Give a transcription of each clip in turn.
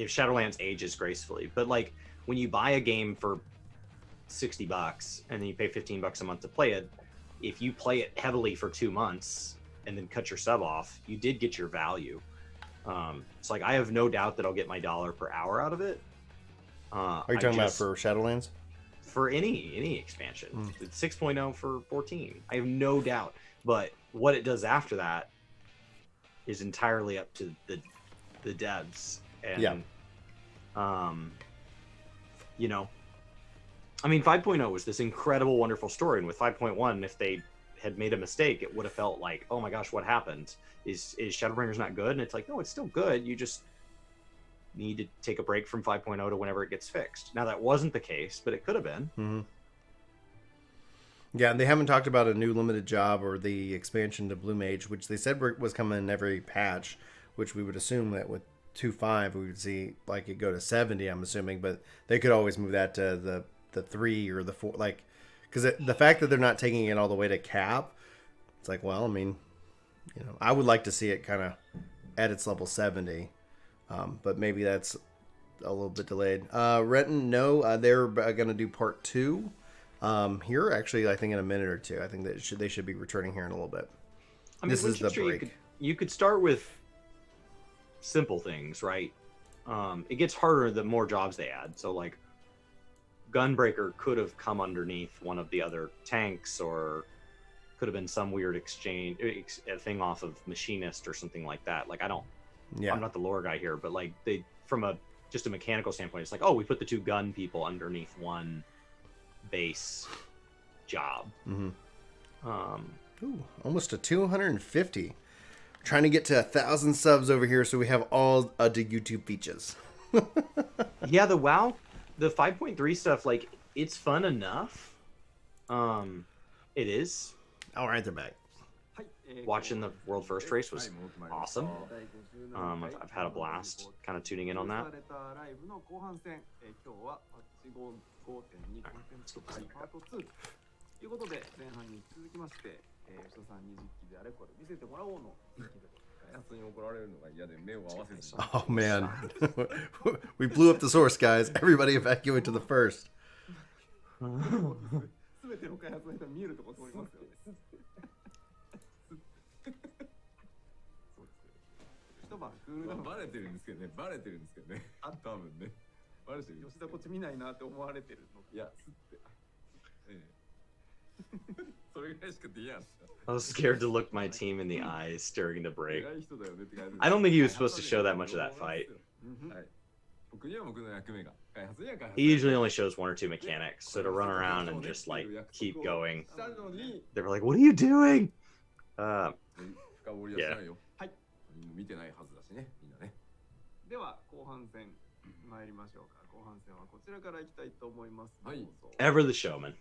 if Shadowlands ages gracefully. But like when you buy a game for $60 and then you pay $15 a month to play it, if you play it heavily for 2 months and then cut your sub off, you did get your value. It's like I have no doubt that I'll get my dollar per hour out of it. Are you talking about for Shadowlands? For any expansion. It's 6.0 for 14. I have no doubt. But what it does after that is entirely up to the devs. And you know, I mean 5.0 was this incredible, wonderful story, and with 5.1, if they had made a mistake, it would have felt like, oh my gosh, what happened? Is Shadowbringers not good? And it's like, no, it's still good. You just need to take a break from 5.0 to whenever it gets fixed. Now that wasn't the case, but it could have been. Mm-hmm. Yeah, and they haven't talked about a new limited job or the expansion to Blue Mage, which they said was coming in every patch, which we would assume that with 2.5 we would see like it go to 70, I'm assuming, but they could always move that to the 3 or the 4, like, because the fact that they're not taking it all the way to cap, it's like, well, I mean, you know, I would like to see it kind of at its level 70, but maybe that's a little bit delayed. Renton, no, they're going to do part 2 here, actually, I think in a minute or two. I think that they should be returning here in a little bit. I mean, this is the break. You could start with simple things, right? It gets harder the more jobs they add. So, like, Gunbreaker could have come underneath one of the other tanks, or could have been some weird exchange thing off of Machinist or something like that. Like, I'm not the lore guy here, but like they, from just a mechanical standpoint, it's like, oh, we put the 2 gun people underneath one base job. Ooh, almost to 250. We're trying to get to 1,000 subs over here, so we have all the YouTube features. Yeah, the 5.3 stuff, like, it's fun enough. It is. All right, they're back. Watching the world first race was awesome. I've had a blast kind of tuning in on that. Oh man, we blew up the source, guys. Everybody evacuate to the first. I was scared to look my team in the eyes during the break. I don't think he was supposed to show that much of that fight. He usually only shows 1 or 2 mechanics, so to run around and just like keep going. They were like, "What are you doing?" Yeah. では後半戦参りましょうか。後半戦はこちらからいきたいと思います。はい。Ever the showman.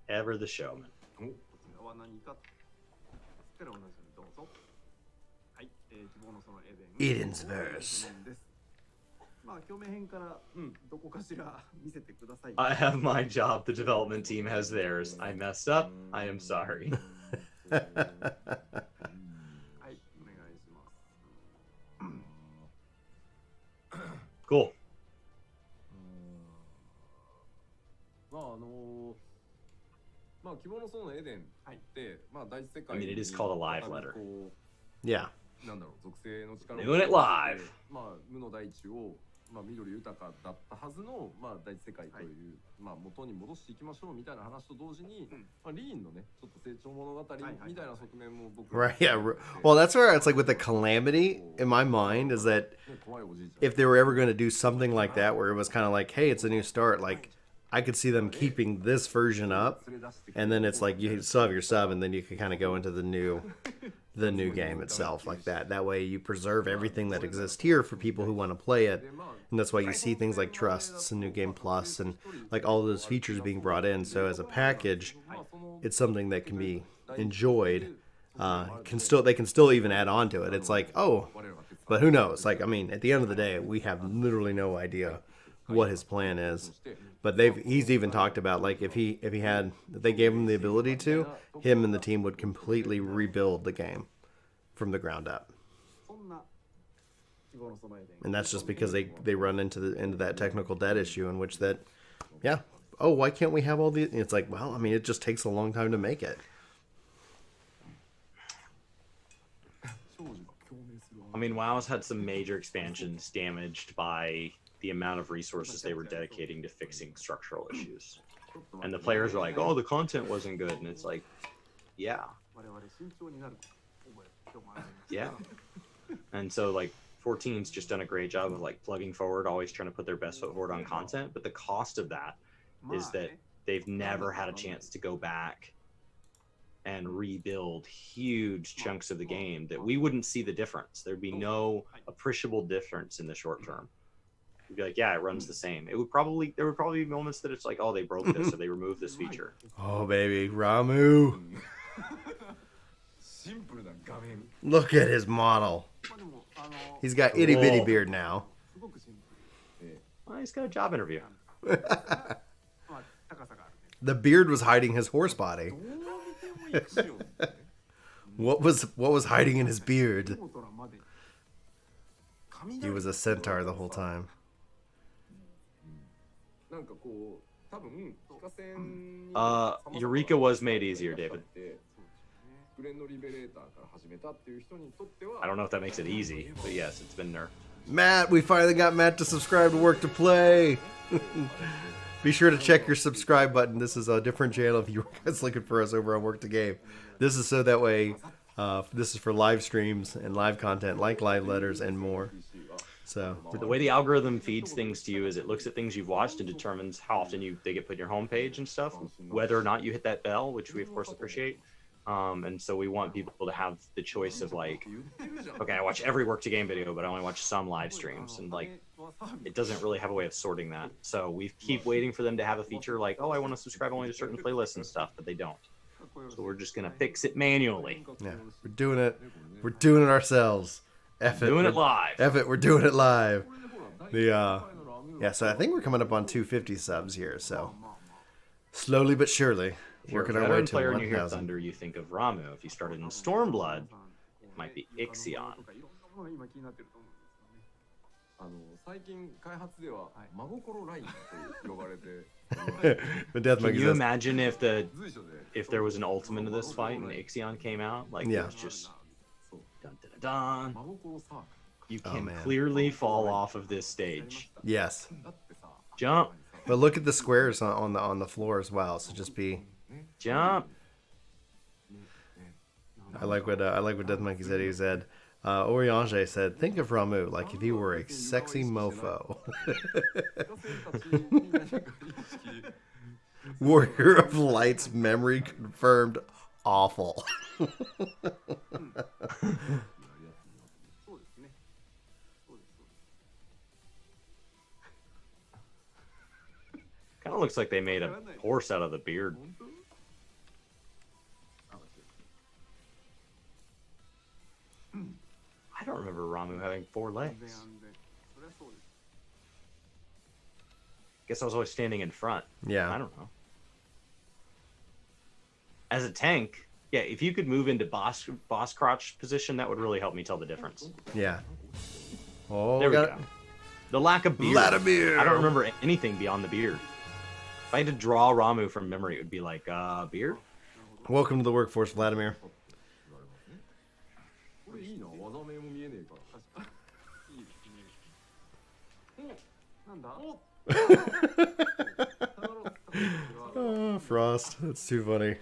Ever the showman. こちらは何か。すっかり同じにどうぞ。はい。希望のそのエデン。Eden's Verse. まあ表面編からどこかしら見せてください。I have my job. The development team has theirs. I messed up. I am sorry. Cool. I mean, it is called a live letter. Yeah. Doing it live. まあ、緑豊かだったはずの、まあ、大世界という、まあ、元に戻していきましょうみたいな話と同時に、まあ、リーンのね、ちょっと成長物語みたいな側面も僕 Right, yeah. Well, that's where it's like with the calamity in my mind is that if they were ever going to do something like that where it was kind of like, hey, it's a new start, like I could see them keeping this version up, and then it's like you still have your sub, and then you can kind of go into the new game itself like that. That way you preserve everything that exists here for people who want to play it, and that's why you see things like Trusts and New Game Plus and like all those features being brought in. So as a package, it's something that can be enjoyed. They can still even add on to it. It's like, oh, but who knows? Like, I mean, at the end of the day, we have literally no idea what his plan is. But he's even talked about, like, if they gave him the ability to, him and the team would completely rebuild the game from the ground up. And that's just because they run into that technical debt issue in which that, yeah, oh, why can't we have all these? It's like, well, I mean, it just takes a long time to make it. I mean, WoW's had some major expansions damaged by the amount of resources they were dedicating to fixing structural issues. And the players are like, oh, the content wasn't good. And it's like, yeah. Yeah. And so, like, 14's just done a great job of, like, plugging forward, always trying to put their best foot forward on content. But the cost of that is that they've never had a chance to go back and rebuild huge chunks of the game that we wouldn't see the difference. There'd be no appreciable difference in the short term. You'd be like, yeah, it runs the same. There would probably be moments that it's like, oh, they broke this, so they removed this feature. Oh, baby, Ramu. Look at his model. He's got itty bitty beard now. Well, he's got a job interview. The beard was hiding his horse body. What was hiding in his beard? He was a centaur the whole time. Eureka was made easier, David. I don't know if that makes it easy, but yes, it's been nerfed. Matt, we finally got Matt to subscribe to Work to Play. Be sure to check your subscribe button. This is a different channel if you guys looking for us over on Work to Game. This is so that way, this is for live streams and live content like live letters and more. So the way the algorithm feeds things to you is it looks at things you've watched and determines how often they get put in your homepage and stuff, whether or not you hit that bell, which we of course appreciate. And so we want people to have the choice of like, okay, I watch every Work to Game video, but I only watch some live streams, and like, it doesn't really have a way of sorting that. So we keep waiting for them to have a feature like, oh, I want to subscribe only to certain playlists and stuff, but they don't. So we're just gonna fix it manually. Yeah, we're doing it. We're doing it ourselves. F it. Doing it live. F it. We're doing it live. Yeah. So I think we're coming up on 250 subs here. So slowly but surely. If you're a veteran player and you hear Thunder, you think of Ramu. If you started in Stormblood, it might be Ixion. Can you imagine if there was an ultimate of this fight and Ixion came out? Like, it was just dun, dun, dun. You can clearly fall off of this stage. Yes. Jump. But look at the squares on the floor as well. So just be jump. I like what Death Monkey said. He said, Oriange said, think of Ramu like if he were a sexy mofo. Warrior of Light's memory confirmed awful. Kind of looks like they made a horse out of the beard. I don't remember Ramu having 4 legs. Guess I was always standing in front. Yeah. I don't know. As a tank, yeah, if you could move into boss crotch position, that would really help me tell the difference. Yeah. Oh, there we go. The lack of beard. Vladimir. I don't remember anything beyond the beard. If I had to draw Ramu from memory, it would be like, beard? Welcome to the workforce, Vladimir. Oh, Frost. That's too funny.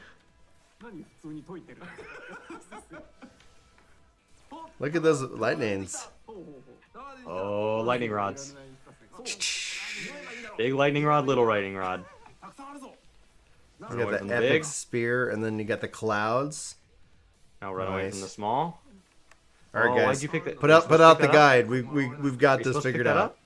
Look at those lightnings. Oh, lightning rods. Big lightning rod, little lightning rod. You got the epic spear, and then you got the clouds. Now run away from the small. All right, guys. Why'd you pick that? Put out the guide. We've got this figured out.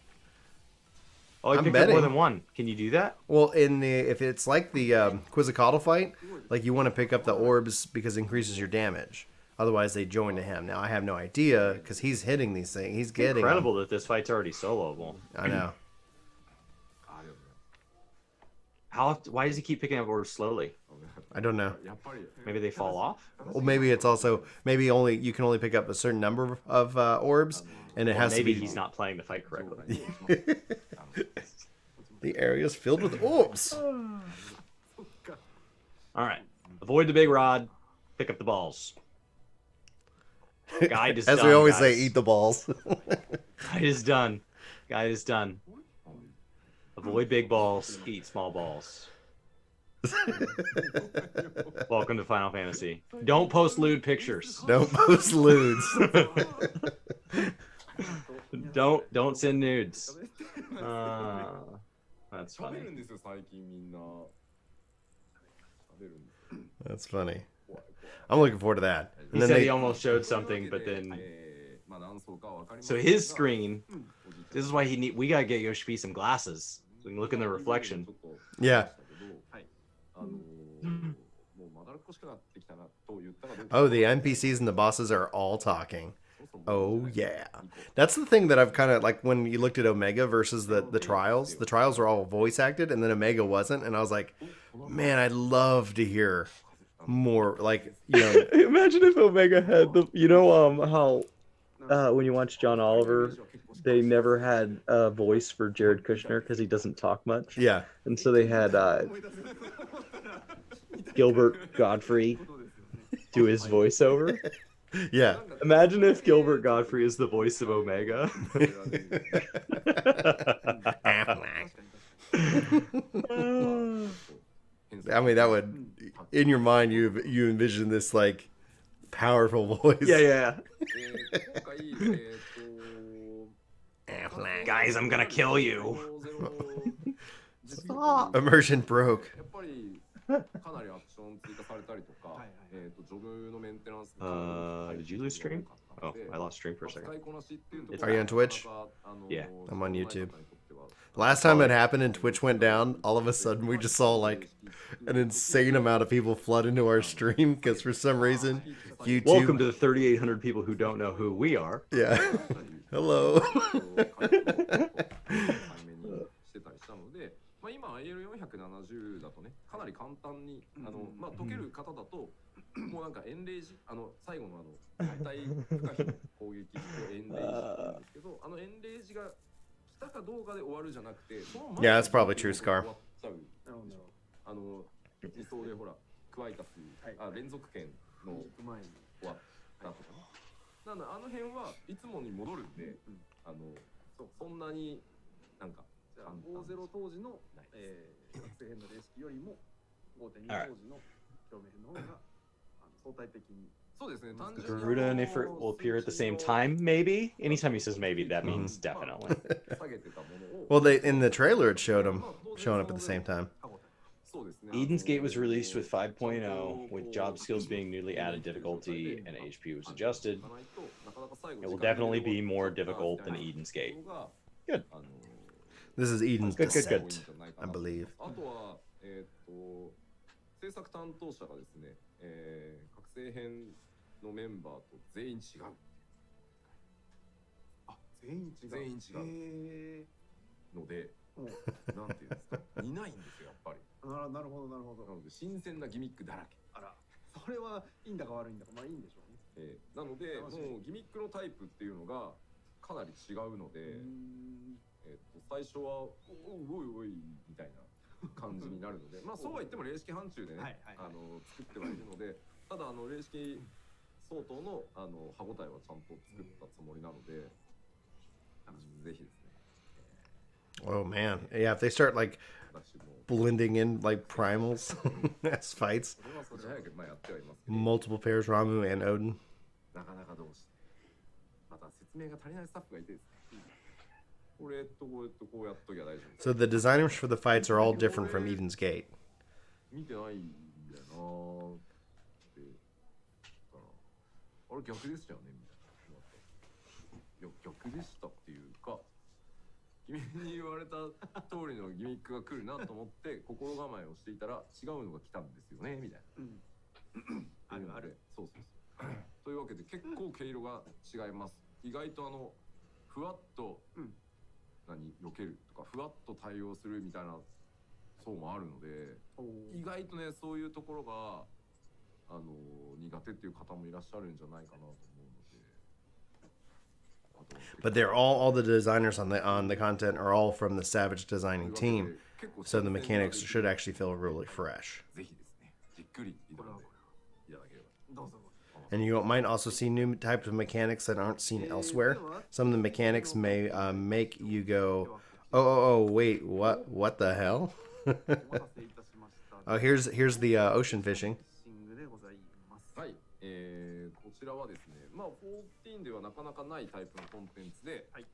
Oh, you picked up more than one. Can you do that? Well, if it's like the Quizzicato fight, like you want to pick up the orbs because it increases your damage. Otherwise, they join to him. Now, I have no idea because he's hitting these things. He's getting incredible that this fight's already soloable. I know. Why does he keep picking up orbs slowly? I don't know. Maybe they fall off. Well, maybe it's also you can only pick up a certain number of orbs, and it has Maybe to be. he's not playing the fight correctly. The area is filled with orbs. All right, avoid the big rod. Pick up the balls. Guide is As done, we always guys. say, eat the balls. Guide is done. Guide is done. Avoid big balls. Eat small balls. Welcome to Final Fantasy. Don't post lewd pictures. Don't post lewds. Don't send nudes. That's 食べ funny. るんですよ最近みんな食べるんですよ That's funny. I'm looking forward to that. He And then said they, he almost showed something, but then まあ何層かは分かります so his screen. This is why we gotta get Yoshi P some glasses so we can look in the reflection. Yeah. もうまだらっこしくなってきたなと言ったらどうか Oh, the NPCs and the bosses are all talking. Oh yeah, that's the thing that I've kind of like when you looked at Omega versus the trials. The trials were all voice acted, and then Omega wasn't, and I was like, man, I'd love to hear more. Like, you know, Imagine if Omega had the, how when you watch John Oliver, they never had a voice for Jared Kushner because he doesn't talk much. yeah, And so they had Gilbert Godfrey do his voiceover. yeah. Imagine if Gilbert Godfrey is the voice of Omega. I mean, that would in your mind you envision this like powerful voice. Yeah. 今回Guys, I'm gonna kill you. Immersion broke. やっぱりかなりアクション追加されたりとか、ジョブのメンテナンス Did you lose stream? Oh, I lost stream for a 使 second. いこなしっていうと Are you on Twitch? Yeah. I'm on YouTube. Last time it happened and Twitch went down, all of a sudden we just saw like an insane amount of people flood into our stream because for some reason YouTube. Welcome to the 3,800 people who don't know who we are. Yeah. Hello. してたりしたので、まあ今 AL470 だとね、かなり簡単にまあ解ける方だともうなんかエンレージ最後の反対不可避の攻撃とエンレージって言うんですけど、エンレージが来たかどうかで終わるじゃなくて、その前に Yeah, that's probably true, Scar. 終わっちゃう。理想でほらクワイタス、連続剣の前に終わったとかね。なので辺はいつもに戻るんで、そんなになんか50当時の学生編のレシピよりも 5.2 当時の表面編の方が相対的に。そうですね。単純に Garuda and Ifrit will appear at the same time, maybe? Anytime he says maybe, that means definitely. 下げてたものを Well, they in the trailer it showed them showing up at the same time. そうですね。 Eden's Gate was released with 5.0, with job skills being newly added difficulty and HP was adjusted. It will definitely be more difficult than Eden's Gate. Good. This is Eden's Good, good, good. Descent, I believe. あとは制作担当者がですね、覚醒編のメンバーと全員違う。あ、全員違う。全員違うので、なんていうんですか、いないんですよやっぱり。なるほどなるほど。なので新鮮なギミックだらけ。あら、それはいいんだか悪いんだか、まあいいんでしょうね。なのでもうギミックのタイプっていうのがかなり違うので、最初はおいみたいな感じになるので、まあそうは言っても霊式範疇でね、作ってはいるので、ただ霊式相当の歯応えはちゃんと作ったつもりなので、ぜひですね。Oh man, yeah. If they start like blending in like primals as fights, multiple pairs, Ramu and Odin. なかなかどうして、また説明が足りないスタッフがいてですね。こうやっときゃ大丈夫。 So the designers for the fights are all different from Eden's Gate. 見てないんだよなーって言ったら、あれ逆でしたよねみたいな。いや逆でしたっていうか、君に言われた通りのギミックが来るなと思って心構えをしていたら違うのが来たんですよねみたいな。ある。そう。というわけで結構毛色が違います。意外とふわっと避けるとかふわっと対応するみたいな層もあるので、意外とねそういうところが苦手っていう方もいらっしゃるんじゃないかなと思うので。But they're all the designers on the content are all from the Savage designing team, so the mechanics should actually feel really fresh. ぜひですね、じっくり挑んでいただければ。どうぞ。 And you might also see new types of mechanics that aren't seen elsewhere. Some of the mechanics may make you go, oh, wait, what the hell? お待たせいたしました。 Oh, here's the ocean fishing. シングでございます。はい、こちらはですね、まあ14ではなかなかないタイプのコンテンツで、はい。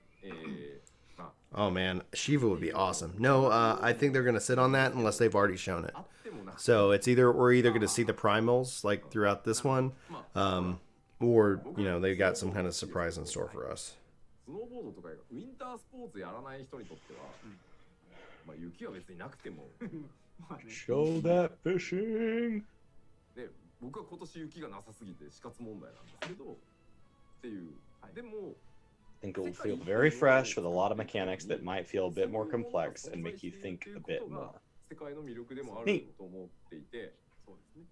ま Oh man, Shiva would be awesome. No, I think they're gonna sit on that unless they've already shown it. あってもなく So it's we're either gonna see the primals like throughout this one, or they got some kind of surprise in store for us. スノーボードとかウィンタースポーツやらない人にとっては、まあ雪は別になくても、まあね。 Show that fishing. で僕は今年雪がなさすぎて死活問題なんですけどっていう、でも I think it will feel very fresh with a lot of mechanics that might feel a bit more complex and make you think a bit more. 世界の魅力でもあると思っていて、そうですね。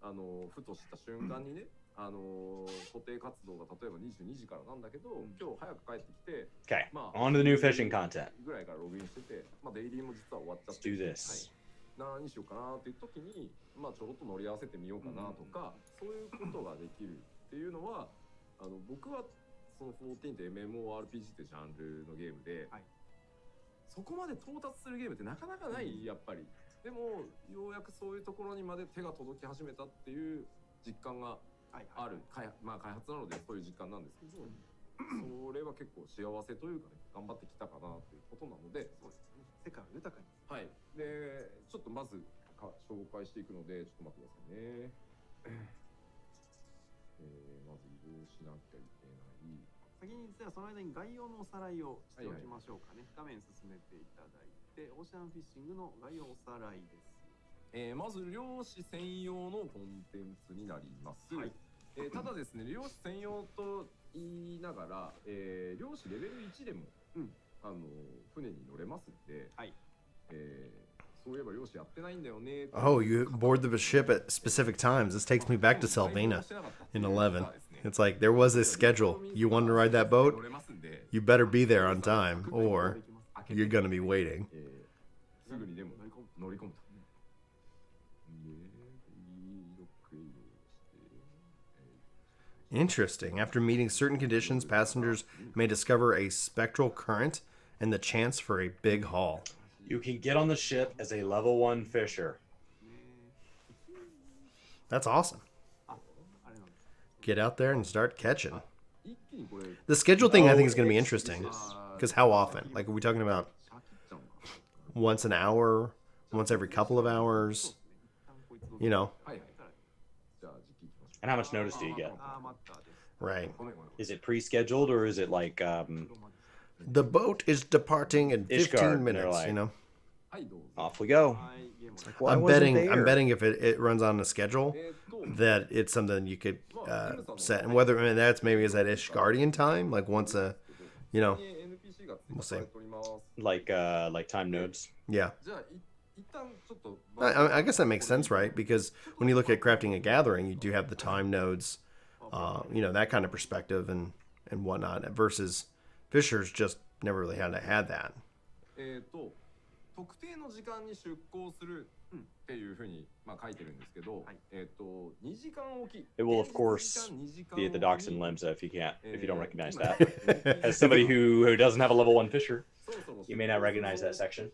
ふとした瞬間にね、固定活動が例えば22時からなんだけど、今日早く帰ってきて、 Okay, まあ on to the new fishing content. ぐらいからログインしてて、まあデイリーも実は終わっちゃっ Let's て、 do this. はい、何しようかなっていう時に、まあちょろっと乗り合わせてみようかなとか、そういうことができるっていうのは、僕はその14って MMORPG ってジャンルのゲームで、はい、そこまで到達するゲームってなかなかない、やっぱり。でもようやくそういうところにまで手が届き始めたっていう実感がある、まあ開発なのでそういう実感なんですけど、それは結構幸せというかね、頑張ってきたかなということなので、そうですね。世界を豊かに。はい。で、ちょっとまず紹介していくので、ちょっと待ってくださいね。まず移動しなきゃいけない。先に実はその間に概要のおさらいをしておきましょうかね。画面進めていただいて、オーシャンフィッシングの概要おさらいです。まず漁師専用のコンテンツになります。はい。ただですね、漁師専用と言いながら、漁師レベル1でも、船に乗れますんで、はい。そういえば漁師やってないんだよね。Oh, you board the ship at specific times. This takes me back to Selvina in 11. It's like there was this schedule. You want to ride that boat? You better be there on time, or you're gonna be waiting. すぐにでも乗り込むと。Interesting. After meeting certain conditions, passengers may discover a spectral current and the chance for a big haul. You can get on the ship as a level 1 fisher. That's awesome. あれなんです。 Get out there and start catching. The schedule thing I think is going to be interesting. Because how often? Like, are we talking about once an hour? Once every couple of hours? You know? And how much notice do you get? あー、待ったです。 Right. Is it pre-scheduled or is it like The boat is departing in 15 Ishgard, they're minutes, like- you know? off we go? はい、ゲーム。 Well, I I'm wasn't betting there. if it runs on a schedule that it's something you could set, and whether that's maybe is that Ishgardian time, like once a, you know, we'll see. Like time nodes. Yeah. じゃあ一旦ちょっと I guess that makes sense, right? Because when you look at crafting a gathering, you do have the time nodes, that kind of perspective and whatnot. Versus Fishers just never really had that. 特定の時間に出港するっていうふうに書いてるんですけど、2時間おき。 It will of course be at the docks and Limsa if you don't recognize that. As somebody who doesn't have a level 1 fisher, you may not recognize that section.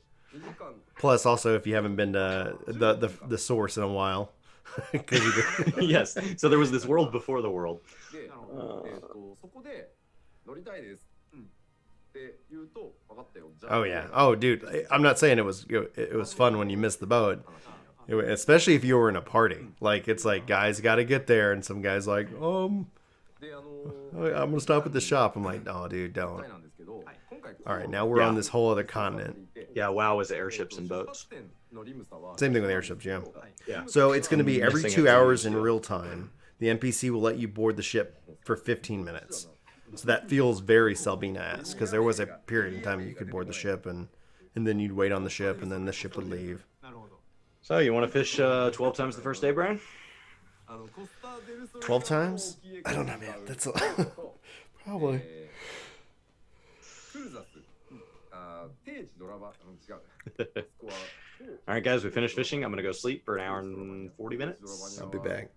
Plus, also if you haven't been to the source in a while, because Yes. So there was this world before the world. で、そこで乗りたいですって言うと分かったよ。じゃあ oh yeah, oh dude, I'm not saying it was fun when you missed the boat. Especially if you were in a party, like it's like guys got to get there, and some guys like, で I'm gonna stop at the shop. I'm like, oh, dude, don't. なんですけど、今回 All right, now we're on this whole other continent. Yeah, WoW was airships and boats. Same thing with airships, yeah. Yeah. So it's going to be every Missing 2 a few hours in too. real time. The NPC will let you board the ship for 15 minutes. So that feels very Selbina-esque, because there was a period in time you could board the ship and then you'd wait on the ship and then the ship would leave. なるほど。So you want to fish 12 times the first day, Brian? 12 times? I don't know, man. That's a... probably. クルザス、定時ドラバ、違う。 All right, guys, we finished fishing. I'm gonna go sleep for an hour and 40 minutes. I'll be back.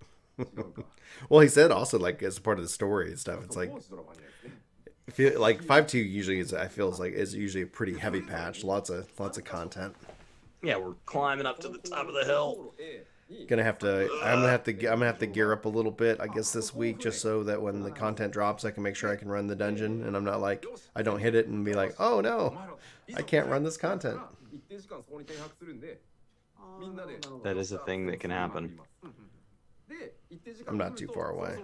Well, he said also, like, as part of the story and stuff, it's like, I feel like 5.2 usually is, I feel like, is usually a pretty heavy patch. Lots of content. Yeah, we're climbing up to the top of the hill. I'm gonna have to gear up a little bit, I guess, this week, just so that when the content drops, I can make sure I can run the dungeon, and I'm not like, I don't hit it and be like, oh no, I can't run this content. That is a thing that can happen. I'm not too far away.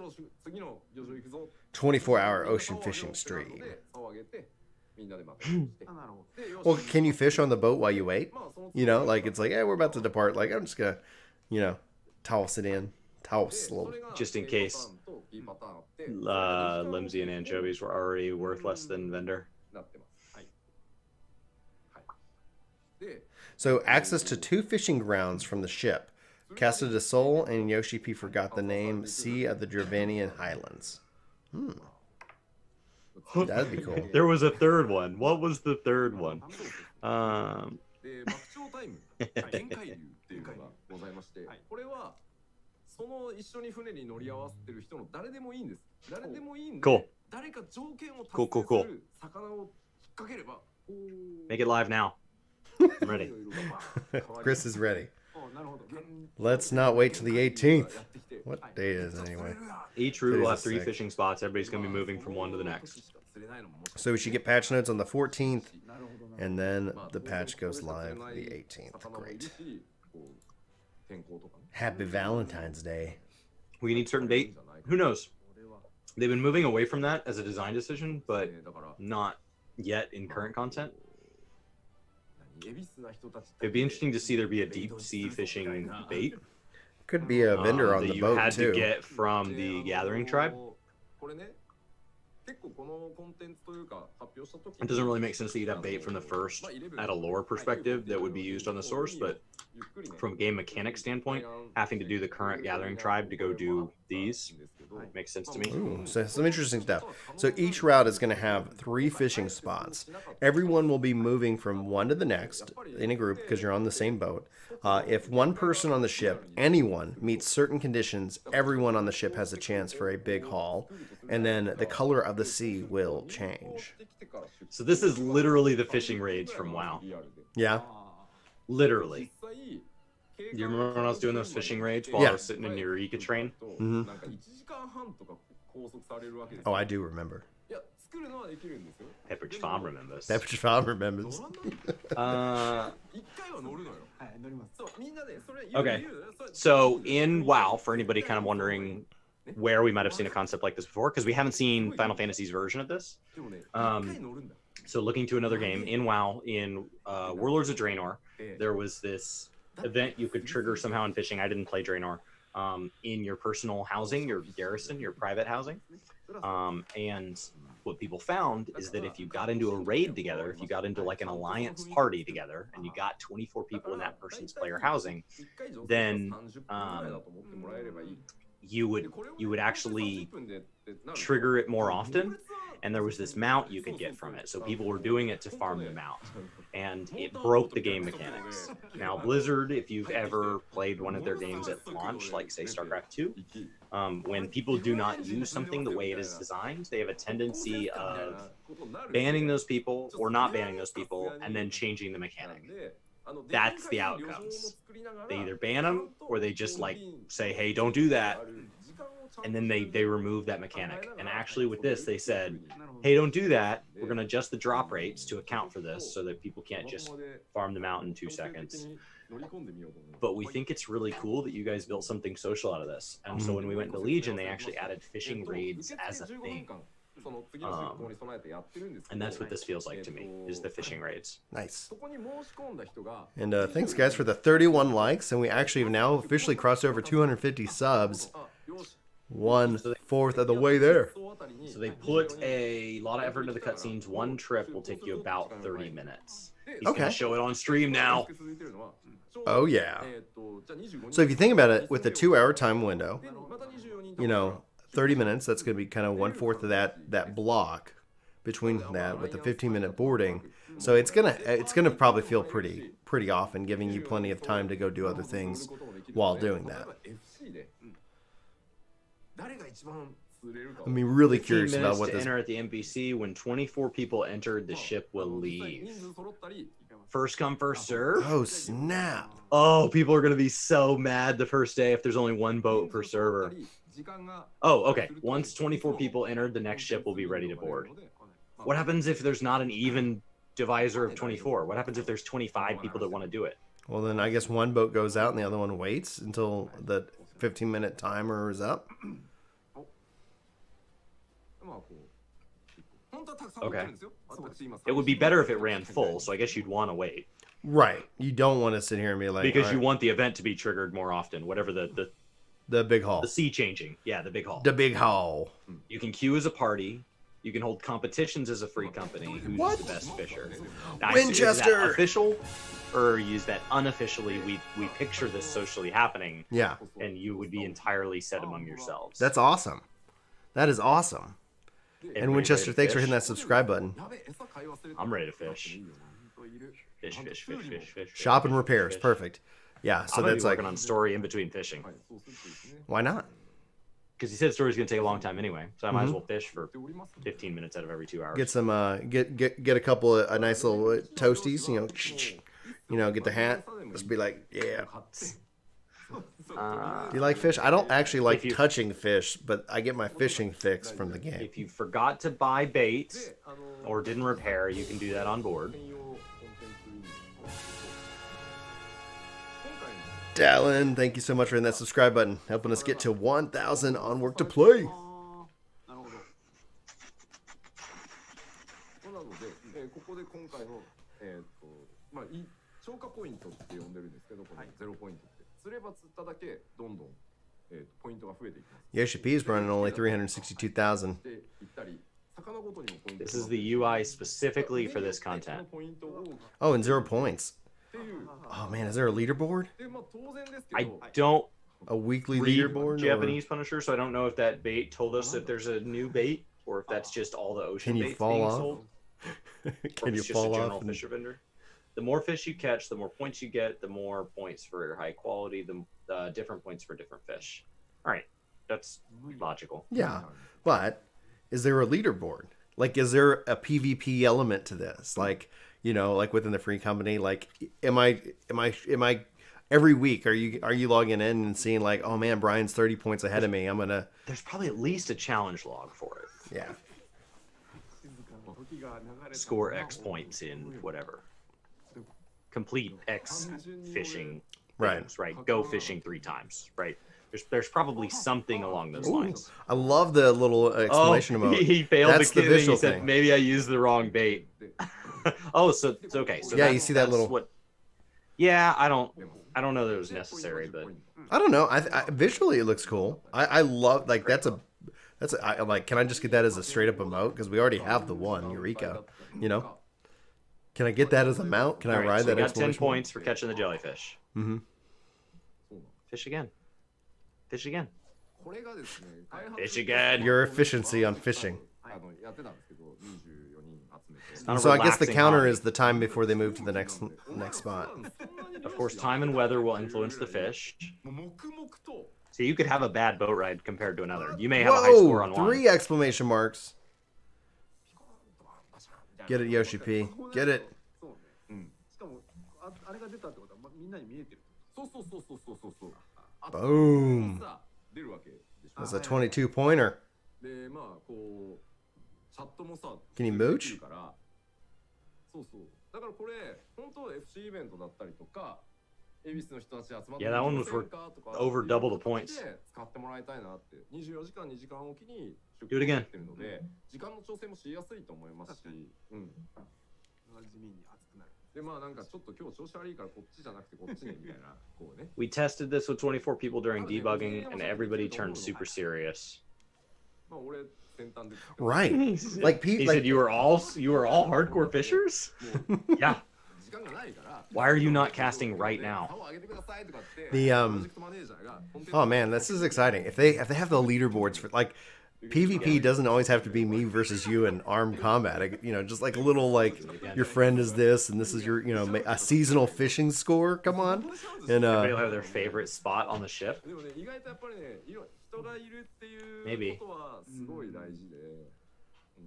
24-hour ocean fishing stream. Well, can you fish on the boat while you wait? You know, like, it's like, hey, we're about to depart. Like, I'm just gonna, you know, toss it in. Toss a little. Just in case Limsey and anchovies were already worth less than vendor. So, access to 2 fishing grounds from the ship. Casa de Sol and Yoshi P forgot the name, Sea of the Dravanian Highlands. That'd be cool. There was a third one. What was the third one? で、爆鳥タイム、限界流っていうのがございまして、これはその一緒に船に乗り合わせてる人の誰でもいいんです。誰でもいいんで、Cool. 誰か条件を達成する魚を引っ掛ければ。Make it live now. I'm ready. Chris is ready. Let's not wait till the 18th. What day is it anyway? Each route will have 3 fishing spots. Everybody's going to be moving from one to the next. So we should get patch notes on the 14th, and then the patch goes live the 18th. Great. Happy Valentine's Day. We need certain date. Who knows? They've been moving away from that as a design decision, but not yet in current content. It'd be interesting to see there be a deep sea fishing bait. Could be a vendor on that the you boat had too. to get from the gathering tribe. It doesn't really make sense that you'd have bait from the first at a lore perspective that would be used on the source, but from a game mechanic standpoint, having to do the current gathering tribe to go do these makes sense to me. Ooh, so some interesting stuff. So each route is going to have 3 fishing spots. Everyone will be moving from one to the next in a group because you're on the same boat. If one person on the ship, anyone, meets certain conditions, everyone on the ship has a chance for a big haul. And then the color of the sea will change. So this is literally the fishing raids from WoW. Yeah. Literally. You remember when I was doing those fishing raids while I was sitting in your Eureka train? Mm-hmm. Oh, I do remember. Pepperidge Farm remembers. Pepperidge Farm remembers. Okay. So in WoW, for anybody kind of wondering where we might have seen a concept like this before, because we haven't seen Final Fantasy's version of this. So looking to another game, in WoW, in Warlords of Draenor, there was this event you could trigger somehow in fishing. I didn't play Draenor. In your personal housing, your garrison, your private housing. And what people found is that if you got into a raid together, if you got into like an alliance party together, and you got 24 people in that person's player housing, then you would actually trigger it more often, and there was this mount you could get from it. So people were doing it to farm the mount, and it broke the game mechanics. Now Blizzard, if you've ever played one of their games at launch, like say StarCraft 2, when people do not use something the way it is designed, they have a tendency of banning those people or not banning those people and then changing the mechanic. That's the outcomes. They either ban them or they just like say, hey, don't do that. And then they remove that mechanic. And actually with this, they said, hey, don't do that. We're going to adjust the drop rates to account for this so that people can't just farm them out in 2 seconds. But we think it's really cool that you guys built something social out of this. And so when we went to Legion, they actually added fishing raids as a thing. And that's what this feels like to me, is the fishing raids. Nice. And thanks, guys, for the 31 likes. And we actually have now officially crossed over 250 subs. 1/4 of the way there. So they put a lot of effort into the cutscenes. One trip will take you about 30 minutes. He's going to show it on stream now. Oh, yeah. So if you think about it, with the 2-hour time window, 30 minutes, that's going to be kind of 1/4 of that block between that with the 15-minute boarding. So it's gonna probably feel pretty often, giving you plenty of time to go do other things while doing that. I'm really curious about what this. Enter at the NPC. When 24 people entered, the ship will leave. First come, first serve. Oh snap! Oh, people are gonna be so mad the first day if there's only one boat per server. Oh, okay. Once 24 people entered, the next ship will be ready to board. What happens if there's not an even divisor of 24? What happens if there's 25 people that want to do it? Well, then I guess one boat goes out and the other one waits until the 15-minute timer is up. Okay. It would be better if it ran full, so I guess you'd want to wait. Right. You don't want to sit here and be like... Because you want the event to be triggered more often, whatever the big haul. The sea changing. Yeah, the big haul. The big haul. You can queue as a party. You can hold competitions as a free company. Who's the best fisher? Now, Winchester! Is that official? Or is that unofficially? We picture this socially happening. Yeah. And you would be entirely set among yourselves. That's awesome. That is awesome. And Winchester, thanks for hitting that subscribe button. I'm ready to fish. Fish. Shop and repairs, perfect. Yeah, so I'm that's like working on story in between fishing. Why not? Because he said story's gonna take a long time anyway, so I might as well fish for 15 minutes out of every 2 hours. Get some get a couple of nice little toasties, get the hat. Just be like, yeah. Do you like fish? I don't actually like touching fish, but I get my fishing fix from the game. If you forgot to buy bait or didn't repair, you can do that on board. Dallin, thank you so much for hitting that subscribe button, helping us get to 1,000 on Work to Play. Yoshi P is running only 362,000. This is the UI specifically for this content. Oh, and 0 points. Oh man, is there a leaderboard? I don't a weekly read leaderboard Japanese Punisher, so I don't know if that bait told us if there's a new bait or if that's just all the ocean baits being sold. Can you fall off? Fisher vendor. The more fish you catch, the more points you get. The more points for high quality, the different points for different fish. All right, that's logical. Yeah, but is there a leaderboard? Like, is there a PvP element to this? Like, like within the free company, like, am I every week? Are you logging in and seeing like, oh man, Brian's 30 points ahead of me. I'm gonna. There's probably at least a challenge log for it. Yeah. Score X points in whatever. Complete X fishing. Things, right. Go fishing 3 times. Right. There's probably something along those lines. I love the little exclamation emote. He failed That's the visual he said, thing. maybe I used the wrong bait. Oh, so it's okay. So yeah, you see that little. Yeah, I don't know that it was necessary, but I don't know. I visually it looks cool. I love like that's I'm like, can I just get that as a straight up emote? Because we already have the one, Eureka. Can I get that as a mount? Can I ride that? We got 10 points for catching the jellyfish. Mm-hmm. Fish again. Fish again. Fish again. Your efficiency on fishing. So I guess the counter is the time before they move to the next spot. Of course, time and weather will influence the fish. So you could have a bad boat ride compared to another. You may have a high score on one. 3 exclamation marks. Get it, Yoshi P. Get it. Boom. That's a 22-pointer. Can you mooch? Yeah, that one was worth over double the points. Do it again. We tested this with 24 people during debugging, and everybody turned super serious. Right. Like Pete, he said, you were all hardcore fishers? Yeah. Why are you not casting right now? The oh man, this is exciting. If they have the leaderboards for like PvP doesn't always have to be me versus you in armed combat. You know, just like a little like your friend is this and this is your a seasonal fishing score. Come on, and Everybody will have their favorite spot on the ship. Maybe.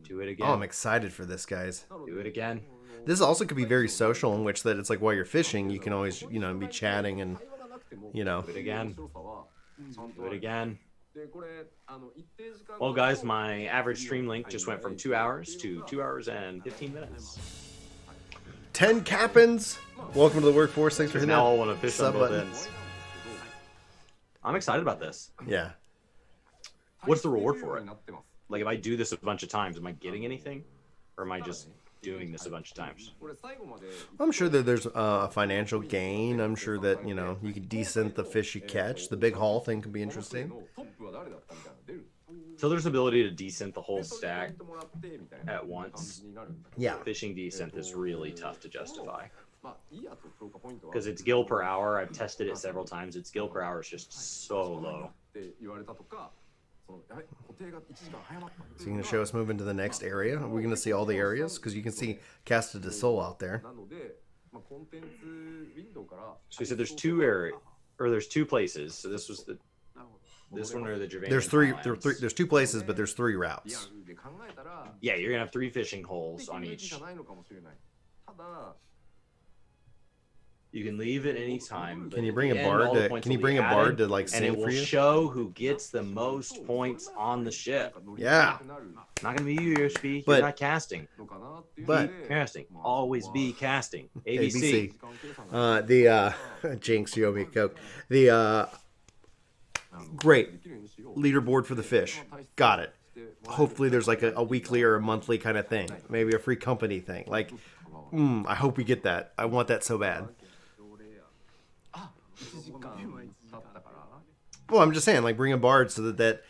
Do it again. Oh, I'm excited for this, guys. Do it again. This also could be very social, in which that it's like while you're fishing, you can always be chatting and Do it again. Do it again. Well, guys, my average stream length just went from 2 hours to 2 hours and 15 minutes. 10 Captains. Welcome to the workforce. Thanks for hitting Now that I want to fish on sub both button. ends. I'm excited about this. Yeah. What's the reward for it? Like, if I do this a bunch of times, am I getting anything? Or am I just doing this a bunch of times? I'm sure that there's a financial gain. I'm sure that, you can decent the fish you catch. The big haul thing could be interesting. So there's ability to descent the whole stack at once. Yeah. Fishing descent is really tough to justify. Because its gil per hour, I've tested it several times, its gil per hour is just so low. So you're going to show us moving to the next area? Are we going to see all the areas? Because you can see Casta de Sol out there. So we said there's there's two places. So this was this one or the Javanian There's three. Highlands. There's 2 places, but there's 3 routes. Yeah, you're gonna have 3 fishing holes on each. You can leave at any time. But Can you bring at a the end, bard all the to? points Can you will bring be a bard added, to like and it sing will for you? show who gets the most points on the ship. Yeah. Not gonna be you, Yoshi. But- You're not casting. But Casting. Always be casting. ABC. ABC. The Jinx, you owe me a Coke. The great leaderboard for the fish. Got it. Hopefully there's like a weekly or a monthly kind of thing. Maybe a free company thing. Like, I hope we get that. I want that so bad. Well, I'm just saying, like, bring a bard so that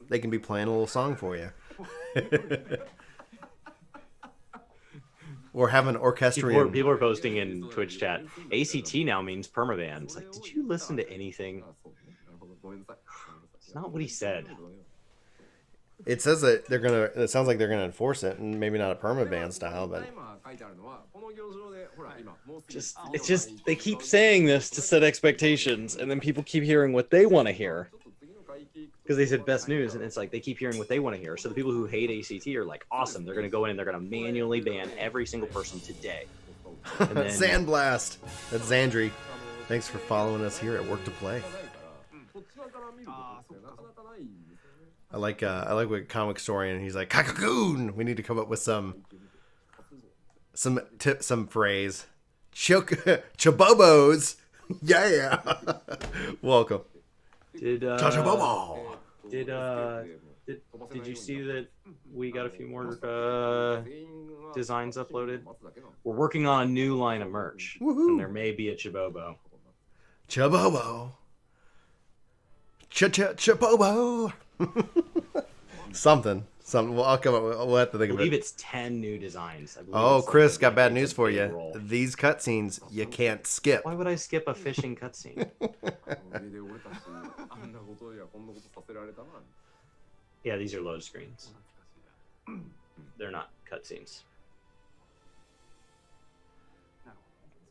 they can be playing a little song for you. Or have an orchestrion. People are posting in Twitch chat. ACT now means permaban. It's like, did you listen to anything? It's not what he said. It says that they're gonna. It sounds like they're gonna enforce it, and maybe not a permaban style, but It's just they keep saying this to set expectations, and then people keep hearing what they want to hear. Because they said best news, and it's like they keep hearing what they want to hear. So the people who hate ACT are like, awesome. They're going to go in and they're going to manually ban every single person today. And then, Sandblast. That's Xandrii. Thanks for following us here at Work to Play. I like what Comic Historian. He's like, Kakagoon. We need to come up with some phrase. Chabobos. Yeah. Welcome. Did Chachabobo. you see that we got a few more designs uploaded? We're working on a new line of merch. Woohoo. And there may be a Chabobo. Chabobo. Chabobo. Something. Well, I'll come up with. We'll have to I think of believe it. it's 10 new designs. I believe Oh, it's Chris, like got bad it's a news for big you. roll. These cutscenes you can't skip. Why would I skip a fishing cutscene? Yeah, these are load screens. They're not cutscenes.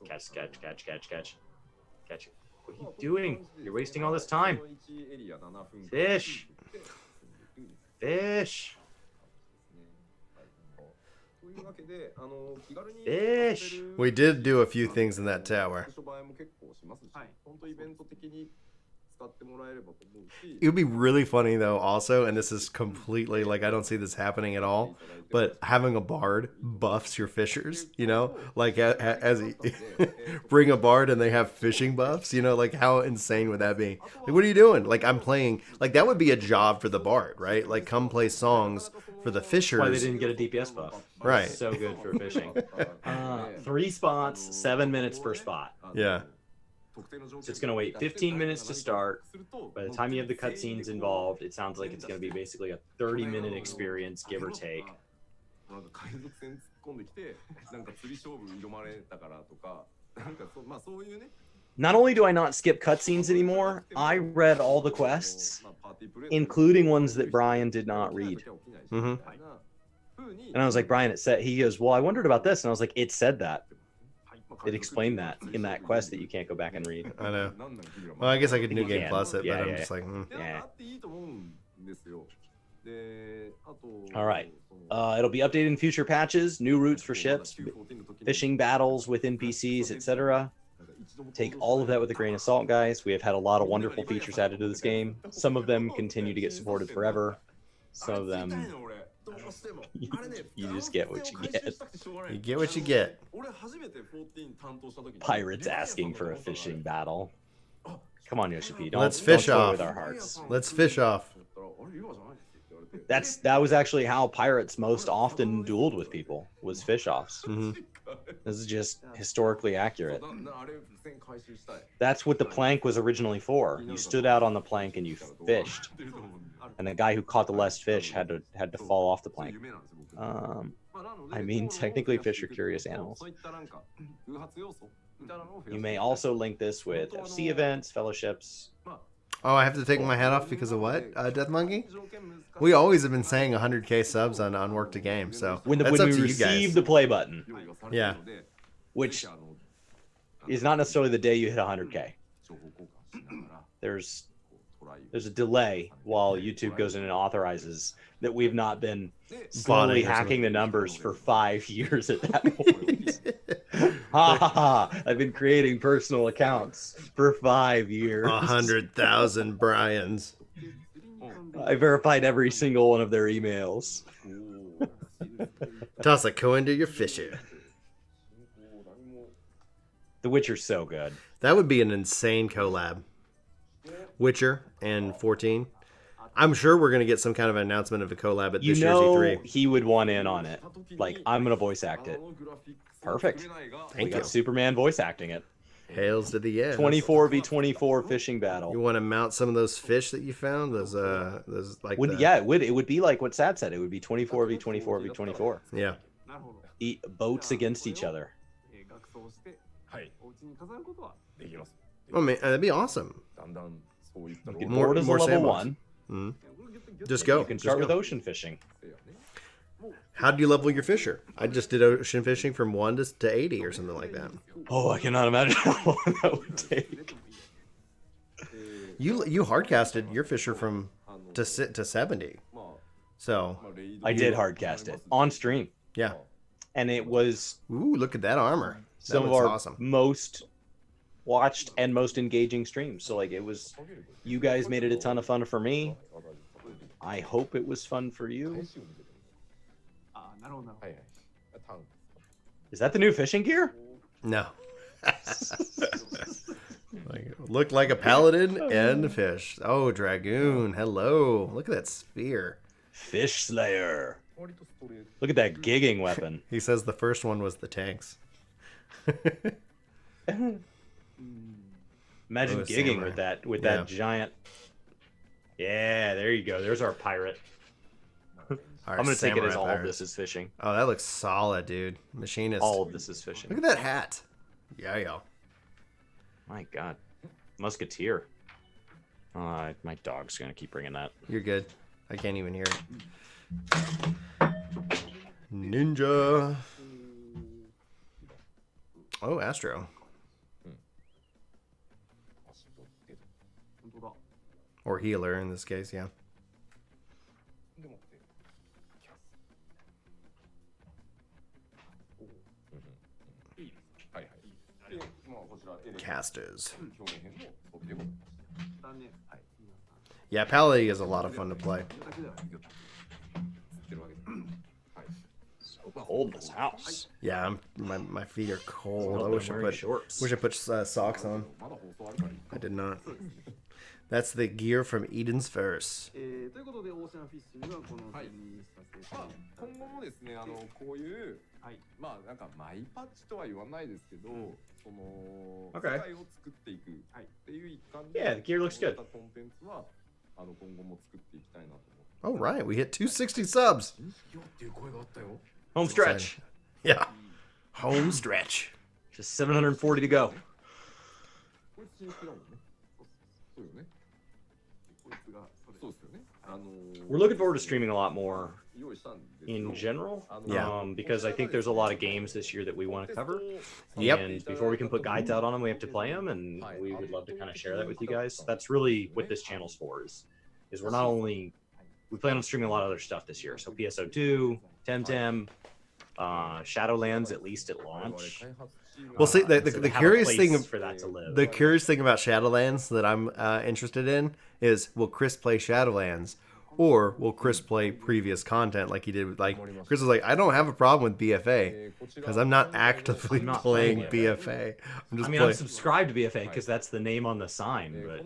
Catch. Catch it. What are you doing? You're wasting all this time. Fish. Fish. Fish. We did do a few things in that tower. It would be really funny though also, and this is completely like I don't see this happening at all, but having a bard buffs your fishers, like as bring a bard and they have fishing buffs, like how insane would that be? Like, what are you doing? Like, I'm playing, like that would be a job for the bard, right? Like, come play songs for the fishers. Why they didn't get a DPS buff. Right. So good for fishing. 3 spots, 7 minutes per spot. Yeah. So it's going to wait 15 minutes to start. By the time you have the cutscenes involved, it sounds like it's going to be basically a 30-minute experience, give or take. 込んできて、なんか釣り勝負挑まれたからとか、なんかまあそういうね。 Not only do I not skip cutscenes anymore, I read all the quests, including ones that Brian did not read. Mm-hmm. And I was like, Brian, it said, he goes, well, I wondered about this. And I was like, it said that. It explained that in that quest that you can't go back and read. I know. Well, I guess I could New You Game can. Plus it, Yeah, but I'm yeah, just like, Yeah. All right. It'll be updated in future patches, new routes for ships, fishing battles with NPCs, etc. Take all of that with a grain of salt, guys. We have had a lot of wonderful features added to this game. Some of them continue to get supported forever. Some of them, you just get what you get. You get what you get. Pirates asking for a fishing battle. Come on, Yoshi P. Let's fish don't toy off. with our hearts. Let's fish off. That was actually how pirates most often dueled with people, was fish offs. Mm-hmm. This is just historically accurate. That's what the plank was originally for. You stood out on the plank and you fished, and the guy who caught the less fish had to fall off the plank. I mean, technically, fish are curious animals. You may also link this with FC events, fellowships. Oh, I have to take my hat off because of what? Death Monkey? We always have been saying 100k subs on Work to Game, so when that's we up to you receive guys. the play button, Yeah. which is not necessarily the day you hit 100k. There's a delay while YouTube goes in and authorizes that we've not been slowly Botting or hacking something. the numbers for 5 years at that point. Ha ha ha! I've been creating personal accounts for 5 years. 100,000 Bryans. I verified every single one of their emails. Toss a coin to your fisher. The Witcher's so good. That would be an insane collab. Witcher and 14. I'm sure we're going to get some kind of announcement of a collab at You this year's know E3. he would want in on it. Like, I'm going to voice act it. Perfect. We Thank got you. Superman voice acting it. Hails to the end. 24v24 fishing battle. You want to mount some of those fish that you found? Those like the, Yeah, it would be like what Sad said. It would be 24v24v24. Yeah. Boats against each other. Oh man, that'd be awesome. You can More- board as a more level sandbox. 1. Just go. You can Just start go. with ocean fishing. How do you level your fisher? I just did ocean fishing from 1 to 80 or something like that. Oh, I cannot imagine how long that would take. You hardcasted your fisher from to 70. So I did hardcast it on stream, yeah. and it was Ooh, look at that armor. That some of looks our awesome. most watched and most engaging streams. So like, it was, you guys made it a ton of fun for me. I hope it was fun for you. Is that the new fishing gear? No. Looked like a paladin and a fish. Oh, dragoon. Hello. Look at that spear. Fish Slayer. Look at that gigging weapon. He says the first one was the tanks. Imagine Oh, gigging samurai. with Yeah. that giant. Yeah, there you go. There's our pirate. Our I'm gonna take it as samurai all of pirate. this is fishing. Oh, that looks solid, dude. Machinist. All of this is Look fishing. at that hat. Yeah. My God, musketeer. My dog's gonna keep bringing that. You're good. I can't even hear it. Ninja. Oh, Astro. Or healer in this case, yeah. Casters. Yeah, Paladin is a lot of fun to play. So cold in this house. Yeah, my feet are cold. I I'm wish I wearing put shorts. socks on. I did not. That's the gear from Eden's Verse. ということでオーシャンフィッシングはこの辺にさせていただいて、今後もですね、こういう、はいまあなんかマイパッチとは言わないですけど、その Okay. 世界を作っていくっていう一環で、 Yeah, the gear looks good. こういったコンテンツは今後も作っていきたいなと思って。 All right, we hit 260 subs. よっていう声があったよ。 Home stretch. Yeah. Home stretch. Just 740 to go. こいつ新式だもんね。そうよね。こいつがそれそうですよね。We're looking forward to streaming a lot more 用意したんですよ in general, Yeah. because I think there's a lot of games this year that we want to cover. Yep. And before we can put guides out on them, we have to play them, and we would love to kind of share that with you guys. That's really what this channel's for. Is we're not only we plan on streaming a lot of other stuff this year. So PSO2, Temtem, Shadowlands at least at launch. Well, see, the So they have a curious place thing for that to live. the curious thing about Shadowlands that I'm interested in is, will Chris play Shadowlands, or will Chris play previous content like he did with, like, Chris was like, I don't have a problem with BFA because I'm not actively I'm not playing playing BFA. I'm just I mean, playing. I'm subscribed to BFA because that's the name on the sign, but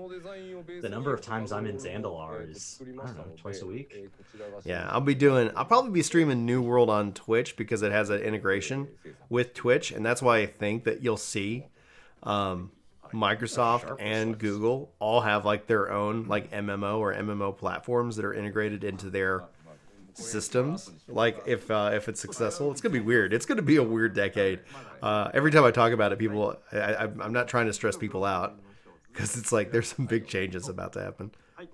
the number of times I'm in Zandalar is, I don't know, twice a week. Yeah, I'll probably be streaming New World on Twitch because it has an integration with Twitch, and that's why I think that you'll see Microsoft and Google all have like their own like MMO platforms that are integrated into their systems. Like if it's successful, it's gonna be weird. It's gonna be a weird decade. Every time I talk about it, people, I'm not trying to stress people out because it's like there's some big changes about to happen. はい。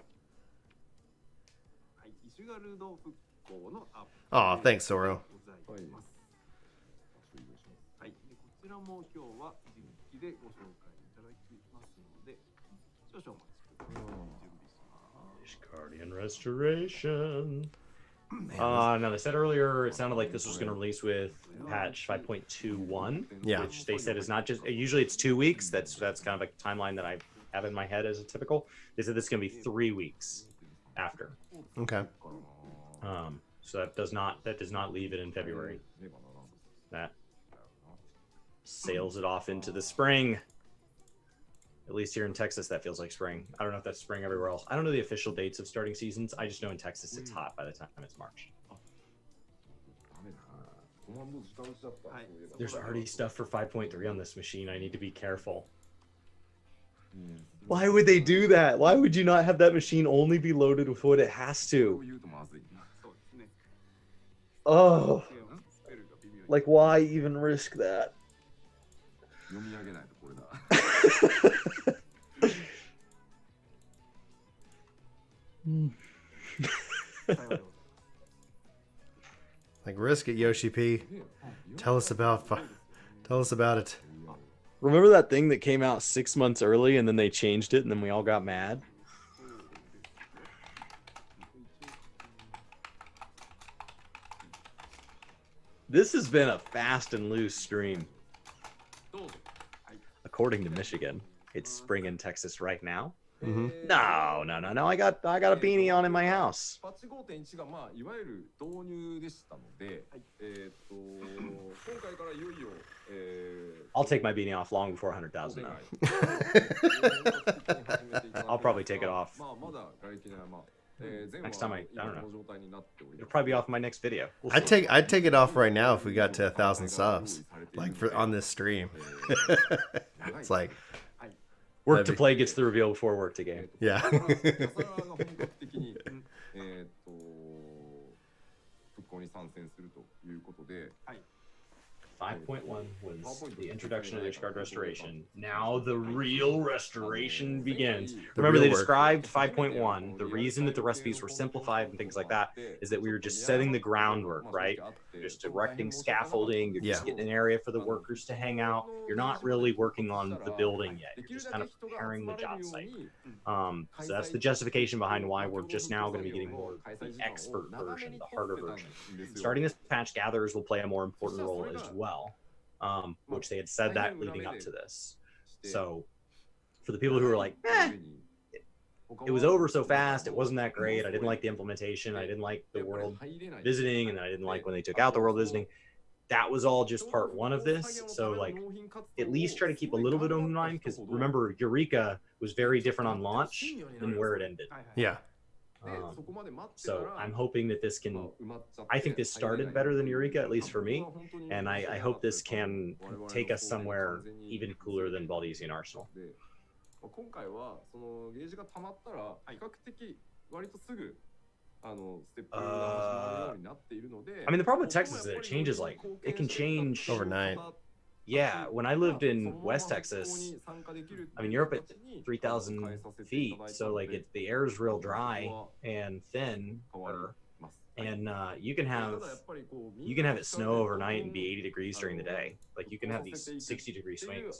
はい。イシュガルド復興のアップ Oh, thanks, Soro. ございます。はい。でこちらも今日は実機でご紹介いただきますので、少々お待ちください。準備します。 Guardian Restoration. Now they said earlier it sounded like this was going to release with patch 5.21, Yeah. which they said is not just usually it's 2 weeks. That's kind of a timeline that I have in my head as a typical. They said this is going to be 3 weeks after. Okay. So that does not leave it in February. That sails it off into the spring. At least here in Texas, that feels like spring. I don't know if that's spring everywhere else. I don't know the official dates of starting seasons. I just know in Texas it's hot by the time it's March. There's already stuff for 5.3 on this machine. I need to be careful. Why would they do that? Why would you not have that machine only be loaded with what it has to? そうですね。 Oh, スペルが微妙に like why even risk that? 読み上げないとこれだ。 Like, risk it, Yoshi P. Tell us about it. Remember that thing that came out 6 months early and then they changed it and then we all got mad? This has been a fast and loose stream. According to Michigan, it's spring in Texas right now. No. I got a beanie on in my house. パッチ 5.1 がまあいわゆる導入でしたので、今回からいよいよ、I'll take my beanie off long before 100,000 now. I'll probably take it off. まあまだ瓦礫の山。 Next time I don't know. It'll probably be off my next video. We'll I'd see. take it off right now if we got to 1,000 subs, like on this stream. It's like, Work to play gets the reveal before work to game. yeah. 復興に参戦するということで、 5.1 was the introduction of the Ishgard Restoration. Now the real restoration begins. Remember, they real work. described 5.1. The reason that the recipes were simplified and things like that is that we were just setting the groundwork, right? You're just erecting scaffolding. You're just getting an area for the workers to hang out. You're not really working on the building yet. You're just kind of preparing the job site. So that's the justification behind why we're just now going to be getting more the expert version, the harder version. Starting this patch, gatherers will play a more important role as well, which they had said that leading up to this. So for the people who are like, it was over so fast, it wasn't that great, I didn't like the implementation, I didn't like the world visiting, and I didn't like when they took out the world visiting, that was all just part one of this. So like, at least try to keep a little bit in mind, because remember, Eureka was very different on launch than where it ended. Yeah. So I'm hoping that this can, I think this started better than Eureka, at least for me, and I hope this can take us somewhere even cooler than Baldesian Arsenal. 今回はそのゲージが溜まったら比較的割とすぐステップが始まるようになっているので、 I mean, the problem with Texas is that it changes, like, it can change Overnight. Yeah, when I lived in West Texas, I mean, you're up at 3,000 feet, so like the air is real dry and thin, and you can have it snow overnight and be 80 degrees during the day. Like you can have these 60-degree swings. It's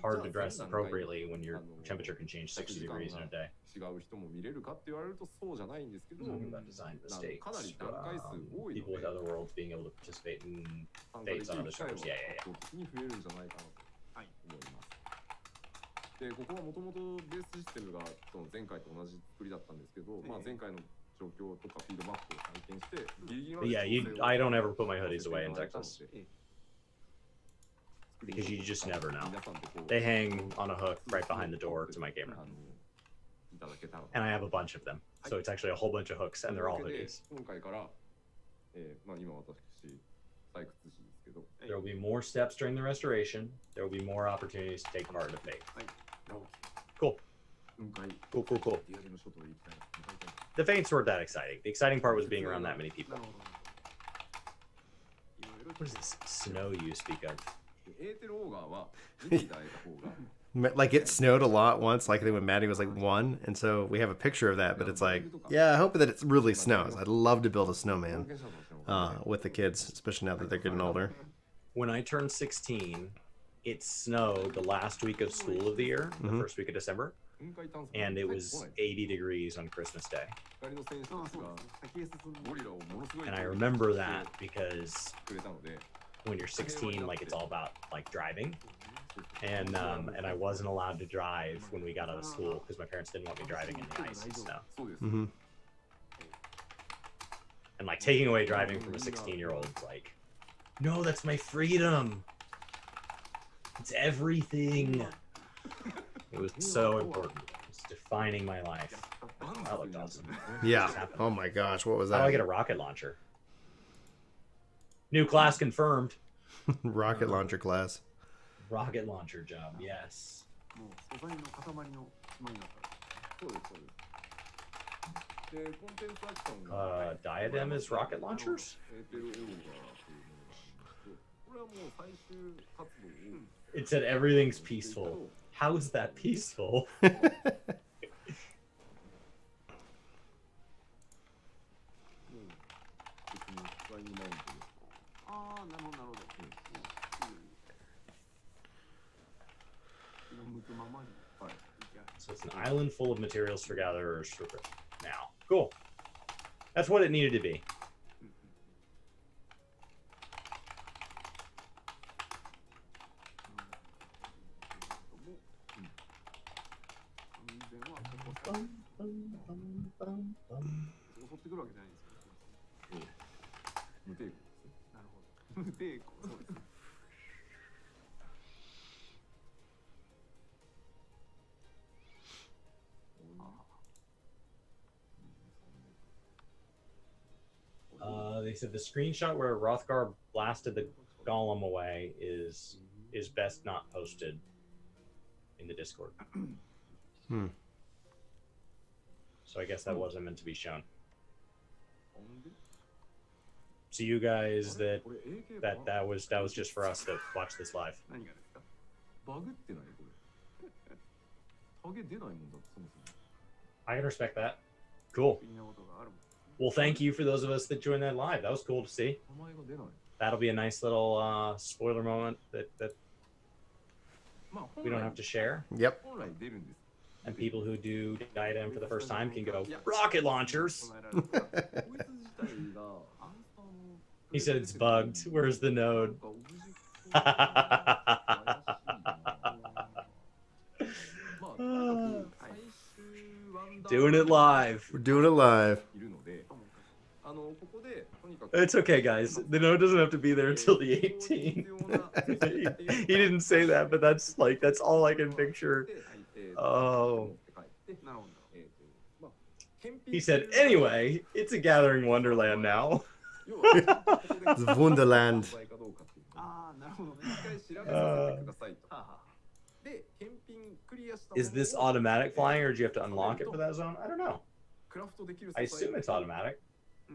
hard to dress appropriately when your temperature can change 60 degrees in a day. 違う人も見れるかって言われるとそうじゃないんですけど、 Talking about design mistakes, かなり段階数多い people の with で other worlds being able to participate in 参加でき fates る on other 機会は servers. Yeah, yeah, yeah. 圧倒的に増えるんじゃないかなと思います。で、ここはもともとベースシステムがその前回と同じ作りだったんですけど、まあ前回の状況とかフィードバックを体験してギリギリまで Yeah, I don't ever put my hoodies away in Texas because you just never know. They hang on a hook right behind the door to my camera, and I have a bunch of them. So it's actually a whole bunch of hooks, and they're all hoodies. 今回から、まあ今私採掘士ですけど、 There will be more steps during the restoration. There will be more opportunities to take part in the fate. Cool. Cool, cool, cool. The fates weren't that exciting. The exciting part was being around that many people. What is this snow you speak of? エーテルオーガーは見ていただいた方が Like it snowed a lot once, like when Maddie was like 1, and so we have a picture of that. But it's like, yeah, I hope that it really snows. I'd love to build a snowman with the kids, especially now that they're getting older. When I turned 16, it snowed the last week of school of the year, the first week of December, and it was 80 degrees on Christmas Day. 光の選手たちがゴリラをものすごい And I remember that because くれたので when you're 16, like it's all about like driving, and I wasn't allowed to drive when we got out of school because my parents didn't want me driving in the ice and snow. そうです。 Mm-hmm. And like taking away driving from a 16-year-old, like, no, that's my freedom. It's everything. It was so important. It's defining my life. That looked awesome. Yeah. Oh my gosh, what was How do I that? get a rocket launcher? New class confirmed. Rocket launcher class. Rocket launcher job, yes. もう素材の塊の島になった。そうです、そうです。で、コンテンツアクションが Diadem is rocket launchers? エーテルオーガーというものがあるんですけど、これはもう最終活動を It said everything's peaceful. How is that peaceful? 別にフライングマウントでああ、なるほど、なるほど。向くままに。はい。 So it's an island full of materials for gatherers for now. Cool. That's what it needed to be. 襲ってくるわけじゃないんですけど。無抵抗ですね。なるほど。無抵抗、そうですね。They said the screenshot where Rothgar blasted the golem away is best not posted in the Discord. Hmm. So I guess that wasn't meant to be shown. So you guys that was just for us that watch this live. 何がですか？バグってないこれ。タゲ出ないもんだってそもそも。 I can respect that. Cool. 不思議なことがあるもん。 Well, thank you for those of us that joined that live. That was cool to see. 名前が出ない。 That'll be a nice little spoiler moment that まあ we don't have to share. Yep. 本来出るんです。 And people who do Diadem for the first time can go, rocket launchers! 唱えられるから。こいつ自体がアンスターの He said it's bugged. Where's the node? まあとにかく最終ワンダー Doing it live. We're doing it live. いるので、ここでとにかく It's okay, guys. The node doesn't have to be there until the 18th. He didn't say that, but that's all I can picture. Oh. なるほど。 He said, anyway, it's a gathering wonderland now. It's Wonderland. ああ、なるほどね。一回調べさせてくださいと。はあはあ。で、検品クリアしたものを Is this automatic flying, or do you have to unlock it for that zone? I don't know. クラフトできる I assume it's automatic.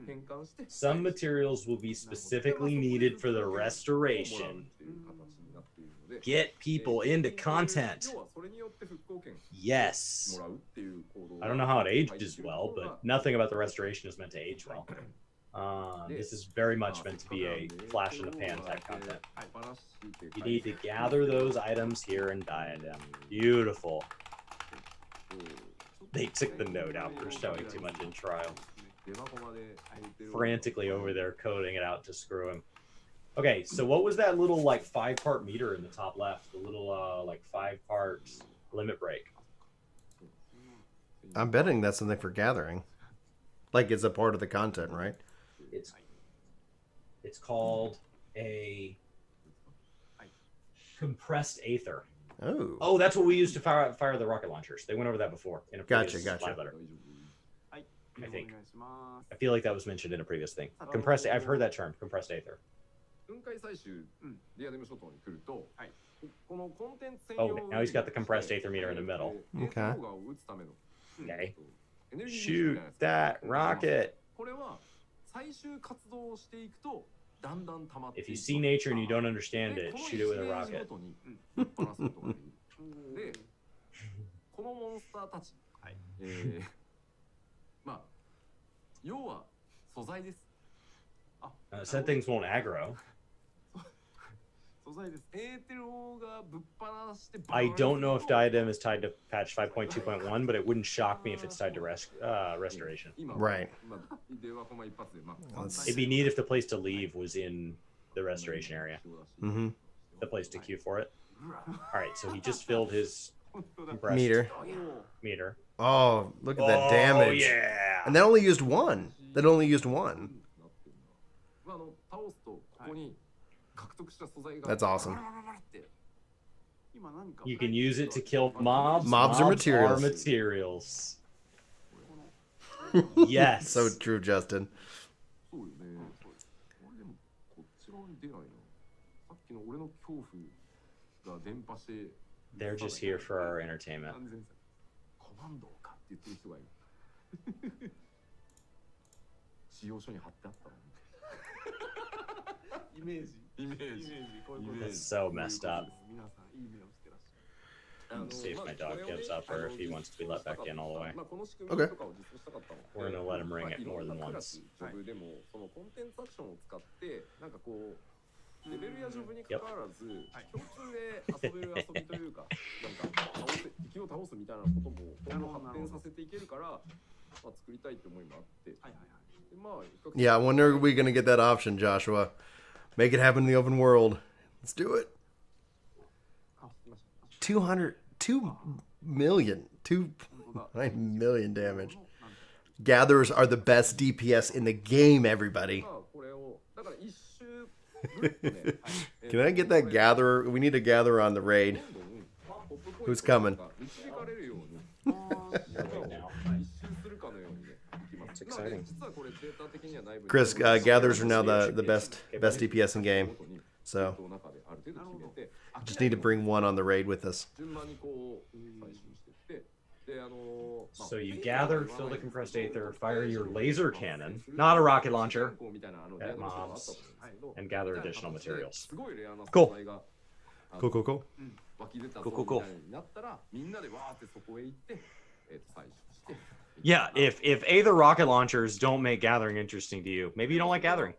変換して Some materials will be specifically needed for the restoration. Get people into content. 要はそれによって復興権 Yes. もらうっていう行動 I don't know how it ages well, but nothing about the restoration is meant to age well. This is very much meant to be a flash in the pan type content. You need to gather those items here in Diadem. Beautiful. They took the note out for showing too much in trial. Frantically over there coding it out to screw him. Okay, so what was that little like 5-part meter in the top left? The little like 5-part limit break. I'm betting that's something for gathering. Like it's a part of the content, right? It's called a compressed aether. Oh. Oh, that's what we used to fire the rocket launchers. They went over that before in a previous slide letter. I think. I feel like that was mentioned in a previous thing. Compressed. I've heard that term. Compressed aether. 分解採集ディアデム諸島に来ると、このコンテンツ専 Oh, 用 now he's got the compressed aether meter in the middle. Okay. Okay. Shoot that rocket. これは最終活動をしていくとだんだん溜まっていく。 If you see nature and you don't understand it, shoot it with a rocket. で、このモンスターたち、まあ要は素材です。 Said things won't aggro. 素材です。エーテルオがぶっ放して。 I don't know if Diadem is tied to patch 5.2.1, but it wouldn't shock me if it's tied to restoration. Right. It'd be neat if the place to leave was in the restoration area. Mm-hmm. The place to queue for it. All right, so he just filled his compressed meter. Oh, look at that damage. Oh, yeah. And that only used one. That only used one. That's awesome. You can use it to kill mobs. Mobs are materials. Materials. Yes. So true, Justin. They're just here for our entertainment. 使用書に貼ってあったの。 That's so messed up. Let's see if my dog gives up or if he wants to be let back in all the way. Okay. We're gonna let him ring it more than once. でもそのコンテンツアクションを使ってなんかこうレベルやジョブに関わらず共通で遊べる遊びというかなんか敵を倒すみたいなことも今後発展させていけるからまあ作りたいって思いもあって。 Yeah, I wonder if we're going to get that option, Joshua. Make it happen in the open world. Let's do it. 2 million damage. Gatherers are the best DPS in the game, everybody. Can I get that gatherer? We need a gatherer on the raid. Who's coming? It's exciting. Chris, gatherers are now the best DPS in game. So just need to bring one on the raid with us. So you gather, fill the compressed aether, fire your laser cannon, not a rocket launcher, at mobs, and gather additional materials. Cool. Cool. Yeah, if Aether rocket launchers don't make gathering interesting to you, maybe you don't like gathering.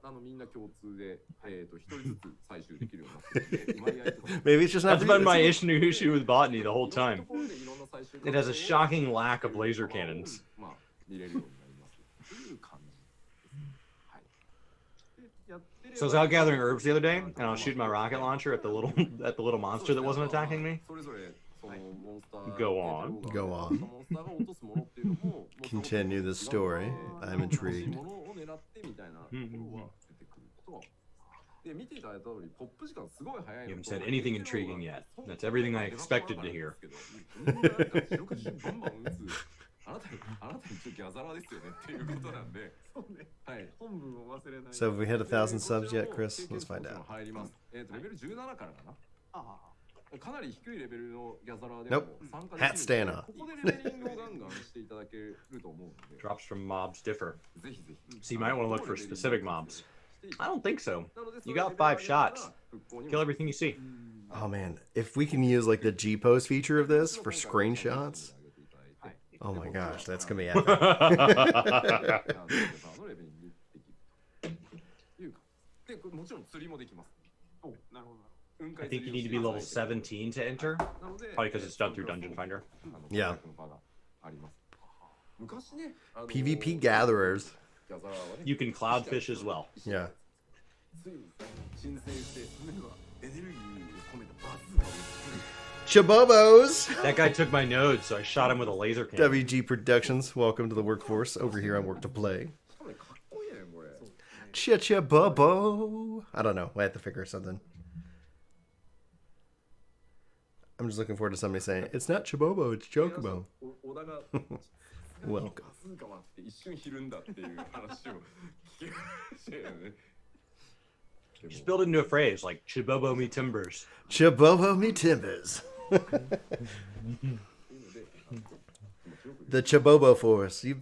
Maybe it's just not. That's been my issue with botany the whole time. It has a shocking lack of laser cannons. So I was out gathering herbs the other day, and I was shooting my rocket launcher at the little monster that wasn't attacking me. Go on. Go on. Continue the story. I'm intrigued. You haven't said anything intriguing yet. That's everything I expected to hear. So have we hit 1,000 subs yet, Chris? Let's find out. かなり低いレベルのギャザラーで Nope. も参加 Hat でき stand る up. ここでレベリングをガンガンしていただけると思うので Drops from mobs differ. ぜひぜひ So you might want to look for specific mobs. I don't think so. なので You got 5 shots. Kill everything you see. Oh man, if we can use like the G pose feature of this for screenshots, oh my gosh, that's gonna be epic. でもちろん釣りもできます。お、なるほど。 I think you need to be level 17 to enter. Probably because it's done through Dungeon Finder. Yeah. 昔ね、PvP gatherers. You can cloudfish as well. Yeah. 申請してエネルギーを込めたバズが Chabobos! That guy took my node, so I shot him with a laser cannon. WG Productions, welcome to the workforce over here on Work to Play. かっこいいねこれ。 Chachabobo! I don't know. I have to figure something. I'm just looking forward to somebody saying, it's not Chabobo, it's Chocobo. 小田が Welcome. バズがって一瞬ひるんだっていう話を聞きましたよね。 Just build it into a phrase like Chibobo me timbers. Chabobo me timbers. The Chabobo Force. You...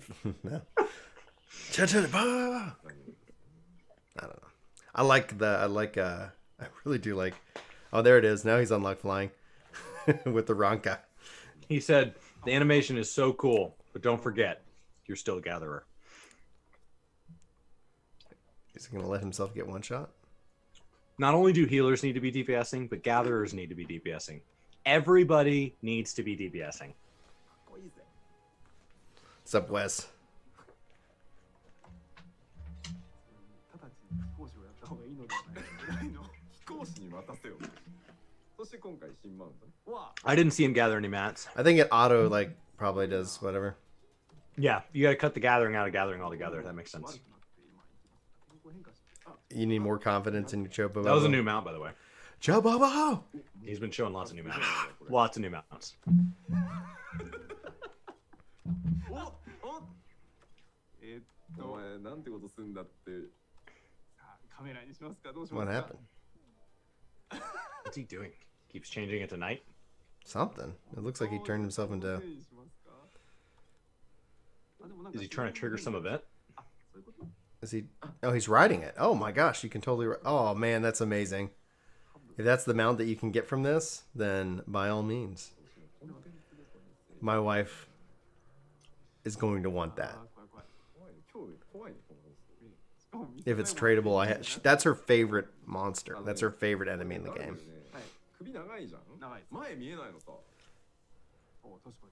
Chachabobo! I don't know. I really do like, oh, there it is. Now he's unlocked flying with the Ronka. He said, the animation is so cool, but don't forget, you're still a gatherer. Is he going to let himself get one shot? Not only do healers need to be DPSing, but gatherers need to be DPSing. Everybody needs to be DPSing. What's up, Wes? 直ちに飛行士をやった方がいいのではないかぐらいの。飛行士に渡せよ。そして今回新マウントね。 I didn't see him gather any mats. I think it auto, like, probably does whatever. Yeah, you gotta cut the gathering out of gathering altogether. That makes sense. You need more confidence in your Chobobo. That was a new mount, by the way. Chobobo! He's been showing lots of new mounts. Lots of new mounts. お前なんてことすんだって。カメラにしますかどうします What か happened? What's he doing? Keeps changing it to night? Something. It looks like he turned himself into... Is he trying to trigger some event? Is he... Oh, he's riding it. Oh my gosh, you can totally... Oh man, that's amazing. If that's the mount that you can get from this, then by all means. My wife is going to want that. If it's tradable, that's her favorite monster. That's her favorite enemy in the game. 首長いじゃん。長いです。前見えないのさ。お、確かに。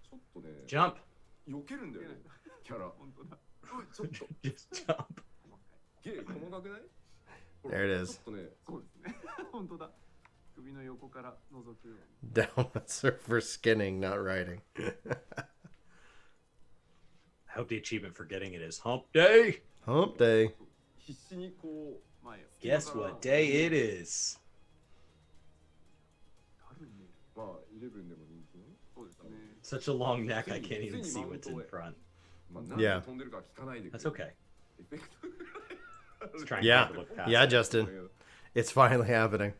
ちょっとね、 Jump! 避けるんだよね。キャラ。本当だ。ちょっと Just jump. ゲー細かくない？ There it is. ちょっとね、そうですね。本当だ。首の横から覗くように。 Down for skinning, not riding. I hope the achievement for getting it is Hump Day! Hump day. 必死にこう前を。 Guess what day it is? まあ11でも人気の。そうですね。 Such a long neck, I can't even see what's in front. まあなんで飛んでるか聞かないでくれ。 That's okay. エフェクト Let's try and Yeah. look past Yeah, it. Justin. It's finally happening.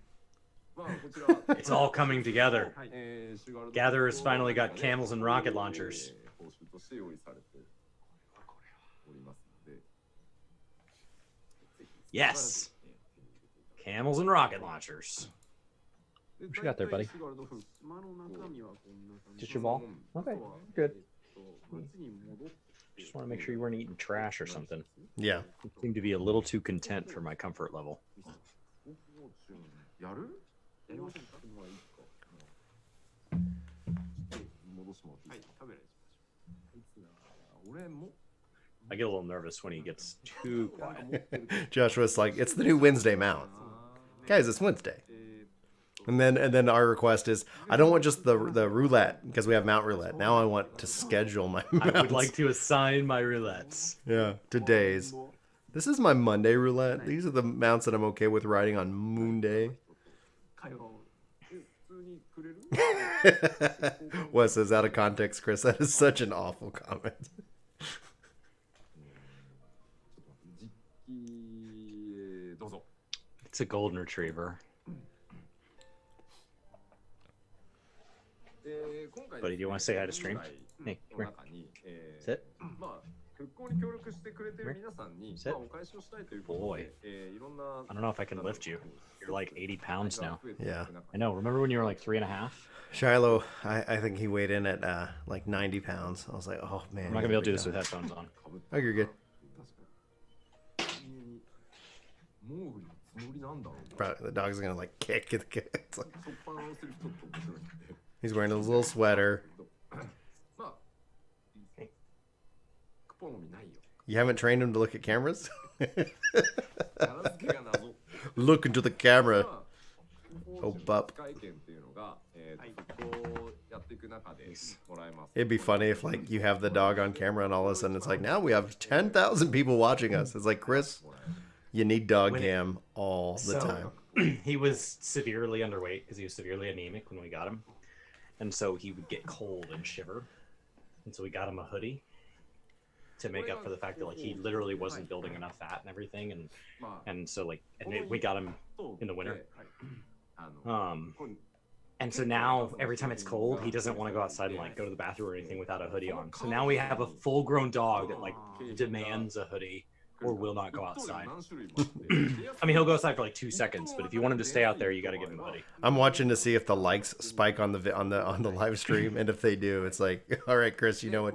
まあこちら。 It's all coming together. はい。シュガールド Gatherers finally got camels and rocket launchers. 報酬として用意されておりますので。 Yes! Camels and rocket launchers. What you got there, buddy? Just your ball? Okay, good. Just want to make sure you weren't eating trash or something. Yeah. You seem to be a little too content for my comfort level. やる？やりませんか？まあいいか。戻しもらっていいですか？カメラにしましょう。俺も I get a little nervous when he gets too quiet. Joshua's like, it's the new Wednesday mount. Guys, it's Wednesday. And then our request is, I don't want just the roulette, because we have mount roulette. Now I want to schedule my mounts. I would like to assign my roulettes. Yeah, to days. This is my Monday roulette. These are the mounts that I'm okay with riding on Moon Day. 会話を。普通にくれる？ Wes says, out of context, Chris, that is such an awful comment. 実機どうぞ。 It's a golden retriever. Buddy, do you want to say hi to stream? Hey, come here. Sit. Sit. Boy. I don't know if I can lift you. You're like 80 pounds now. Yeah. I know. Remember when you were like 3.5? Shiloh, I think he weighed in at like 90 pounds. I was like, oh man. I'm not gonna be able to do this with headphones on. Oh, you're good. Probably, the dog's gonna like kick it. It's like, he's wearing his little sweater. You haven't trained him to look at cameras? Look into the camera. Oh, pup. It'd be funny if like you have the dog on camera and all of a sudden it's like, now we have 10,000 people watching us. It's like, Chris, you need dog cam all the time. He was severely underweight because he was severely anemic when we got him. And so he would get cold and shiver. And so we got him a hoodie to make up for the fact that like he literally wasn't building enough fat and everything, and so like we got him in the winter. And so now every time it's cold, he doesn't want to go outside and like go to the bathroom or anything without a hoodie on. So now we have a full-grown dog that like demands a hoodie or will not go outside. I mean, he'll go outside for like 2 seconds, but if you want him to stay out there, you got to give him a hoodie. I'm watching to see if the likes spike on the live stream, and if they do, it's like, all right, Chris, you know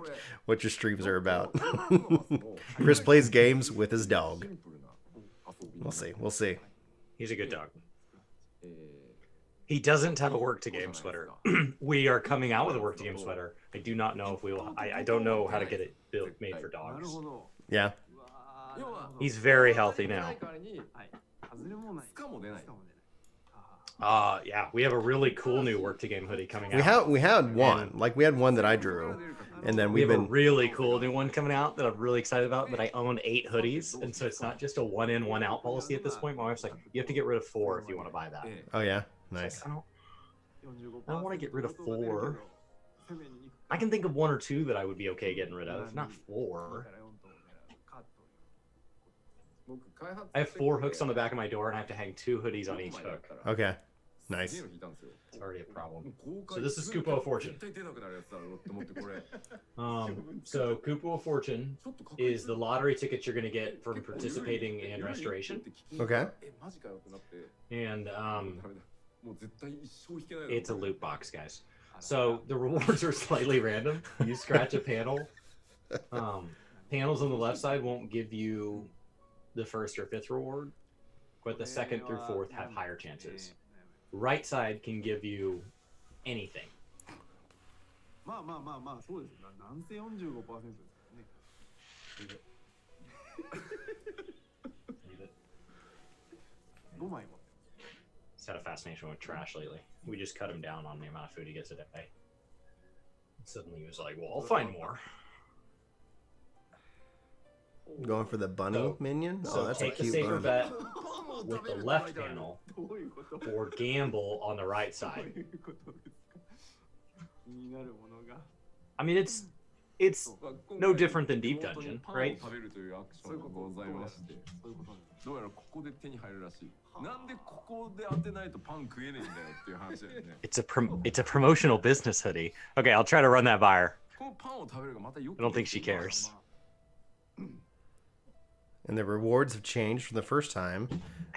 what your streams are about. Chris plays games with his dog. We'll see. He's a good dog. He doesn't have a work to game sweater. We are coming out with a work to game sweater. I do not know if we will. I don't know how to get it made for dogs. Yeah. He's very healthy now. Yeah, we have a really cool new work to game hoodie coming out. We had one. Like we had one that I drew, and then we have a really cool new one coming out that I'm really excited about. That I own 8 hoodies, and so it's not just a 1-in 1-out policy at this point. My wife's like, you have to get rid of 4 if you want to buy that. Oh yeah, nice. Like, I don't want to get rid of 4. I can think of 1 or 2 that I would be okay getting rid of, not 4. I have 4 hooks on the back of my door, and I have to hang 2 hoodies on each hook. Okay, nice. It's already a problem. So this is Kupo of Fortune. So Kupo of Fortune is the lottery tickets you're going to get from participating in Restoration. Okay. And it's a loot box, guys. So the rewards are slightly random. You scratch a panel. Panels on the left side won't give you the 1st or 5th reward, but the 2nd through 4th have higher chances. Right side can give you anything. He's had a fascination with trash lately. We just cut him down on the amount of food he gets a day. Suddenly he was like, well, I'll find more. Going for the bunny minion? So that's take a cute the safer bunny. bet with the left panel, or gamble on the right side. I mean, it's no different than Deep Dungeon, right? It's a promotional business hoodie. Okay, I'll try to run that by her. I don't think she cares. And the rewards have changed from the first time.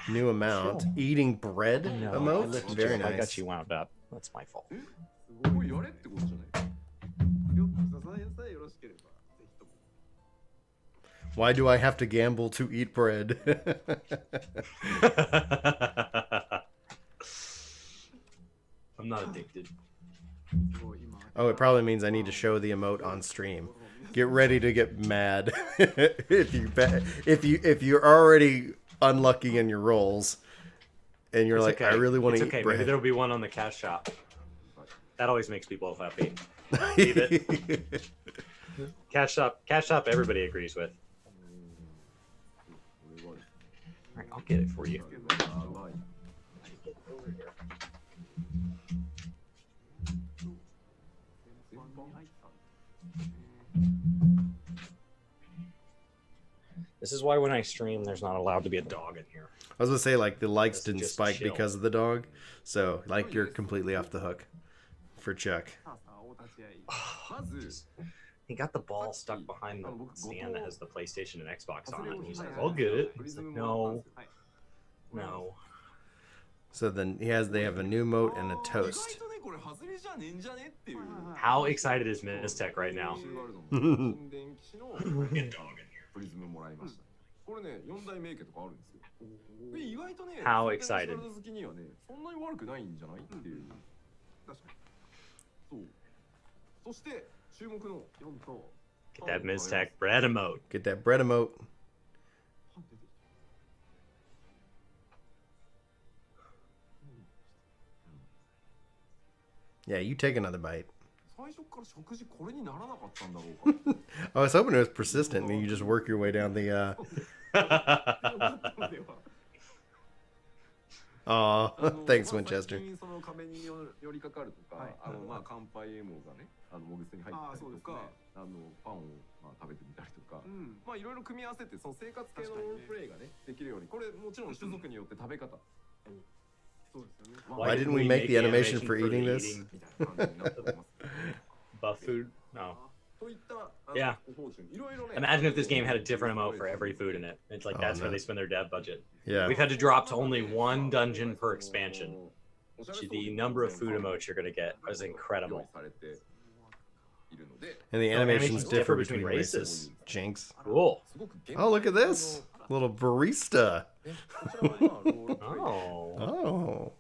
New amount. Chill. Eating bread emote. Very nice. I got you wound up. That's my fault. Why do I have to gamble to eat bread? I'm not addicted. Oh, it probably means I need to show the emote on stream. Get ready to get mad if you're already unlucky in your rolls, and you're like, I really want to eat bread. Maybe there'll be one on the cash shop. That always makes people happy. Leave it. Cash shop. Everybody agrees with. All right, I'll get it for you. This is why when I stream, there's not allowed to be a dog in here. I was gonna say, like, the likes didn't just spike chill. because of the dog, so like you're completely off the hook for Chuck. He got the ball stuck behind the stand that has the PlayStation and Xbox on it, and he's like, "I'll get it." He's like, "No, no." So then they have a new moat and a toast. How excited is Mistech right now? プリズムもらいました。これね、4大名家とかあるんですよ。で、意外とね、 How excited? 好きにはね、そんなに悪くないんじゃないっていう。確かに。そう。そして注目の4と。Get that Mistech bread emote. Get that bread emote. Yeah, you take another bite. 最初から食事これにならなかったんだろうか。I was hoping it was persistent and you just work your way down the Aw, thanks, Winchester. その壁に寄りかかるとか、まあ乾杯エモがね、モグスに入ったりとか、パンをまあ食べてみたりとか、まあいろいろ組み合わせてその生活系のロールプレイがねできるように、これもちろん種族によって食べ方。Why didn't we make the animation for eating this? Buff food? No. Yeah. Imagine if this game had a different emote for every food in it. It's like that's where they spend their dev budget. Yeah. We've had to drop to only one dungeon per expansion. The number of food emotes you're gonna get is incredible. And the animations differ between races. Jinx. Cool. Oh, look at this. Little barista. Oh. Oh.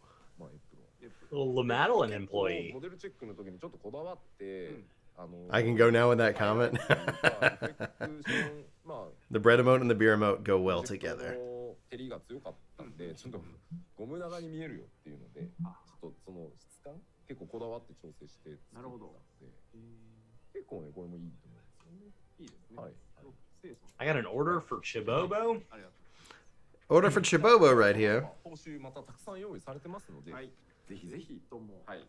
Little Lamadolin employee. I can go now with that comment. The bread emote and the beer emote go well together. 照りが強かったんで、ちょっとゴム長に見えるよっていうので、ちょっとその質感結構こだわって調整して作ったんで、結構ねこれもいいと思うんですよね。いいですね。はい。I got an order for Chibobo. Order for Chibobo right here. 報酬またたくさん用意されてますので、ぜひぜひとも。はい。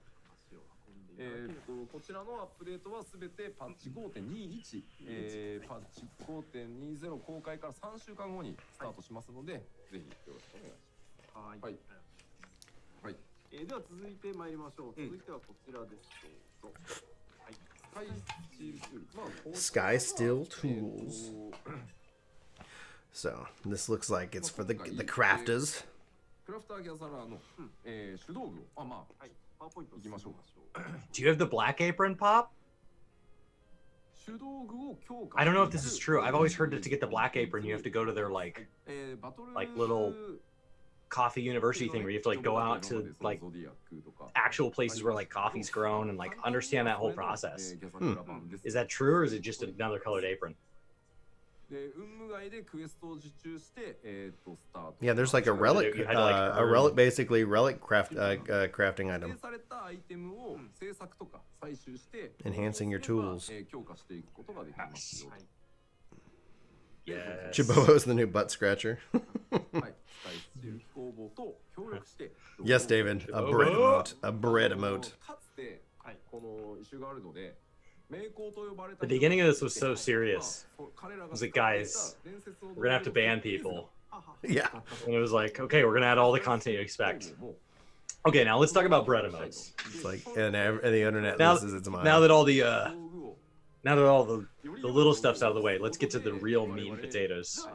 こちらのアップデートはすべてパッチ 5.21、パッチ 5.20 公開から3週間後にスタートしますので、ぜひよろしくお願いします。はい。はい。では続いて参りましょう。続いてはこちらです。どうぞ。はい。Sky Steel Tools. So this looks like it's for the crafters. クラフターギャザラーの手道具をまあパワーポイントいきましょう。 Do you have the black apron pop? 手道具を強化。 I don't know if this is true. I've always heard that to get the black apron, you have to go to their like little coffee university thing where you have to like go out to like actual places where like coffee's grown and like understand that whole process. Is that true or is it just another colored apron? Yeah, there's like a relic, basically relic crafting item. Enhancing your tools. Yeah. Chibobo's the new butt scratcher. Yes, David. A bread emote. A bread emote. The beginning of this was so serious. It was like, guys, we're gonna have to ban people. Yeah. And it was like, okay, we're gonna add all the content you expect. Okay, now let's talk about bread emotes. It's like, and the internet now, loses its mind. Now that all the little stuff's out of the way, let's get to the real meat and potatoes.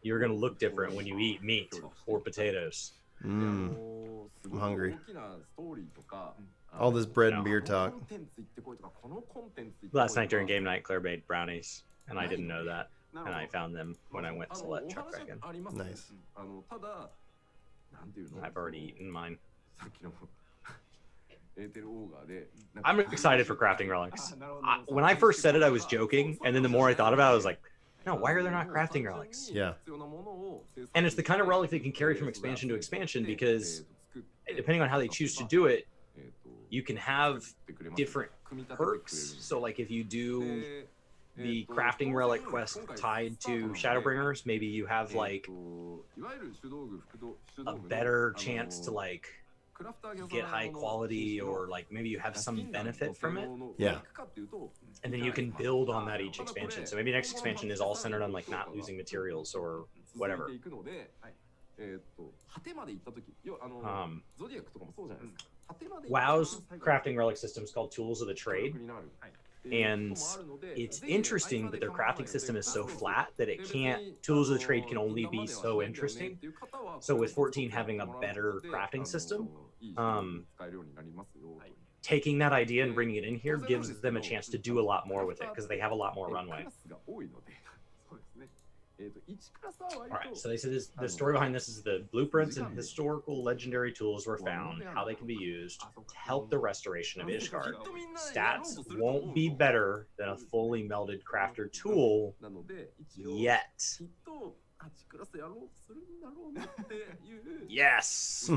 You're gonna look different when you eat meat or potatoes. I'm hungry. All this bread and beer talk. Last night during game night, Claire made brownies, and I didn't know that, and I found them when I went to let Chuck back in. Nice. I've already eaten mine. I'm excited for crafting relics. When I first said it, I was joking, and then the more I thought about it, I was like, no, why are there not crafting relics? Yeah. And it's the kind of relic that can carry from expansion to expansion because depending on how they choose to do it, you can have different perks. So like if you do the crafting relic quest tied to Shadowbringers, maybe you have like a better chance to like get high quality, or like maybe you have some benefit from it. Yeah. And then you can build on that each expansion. So maybe next expansion is all centered on like not losing materials or whatever. WoW's crafting relic system is called Tools of the Trade, and it's interesting that their crafting system is so flat that it can't. Tools of the Trade can only be so interesting. So with 14 having a better crafting system, taking that idea and bringing it in here gives them a chance to do a lot more with it because they have a lot more runway. All right, so they said the story behind this is the blueprints and historical legendary tools were found, how they can be used to help the restoration of Ishgard. Stats won't be better than a fully melded crafter tool yet. Yes.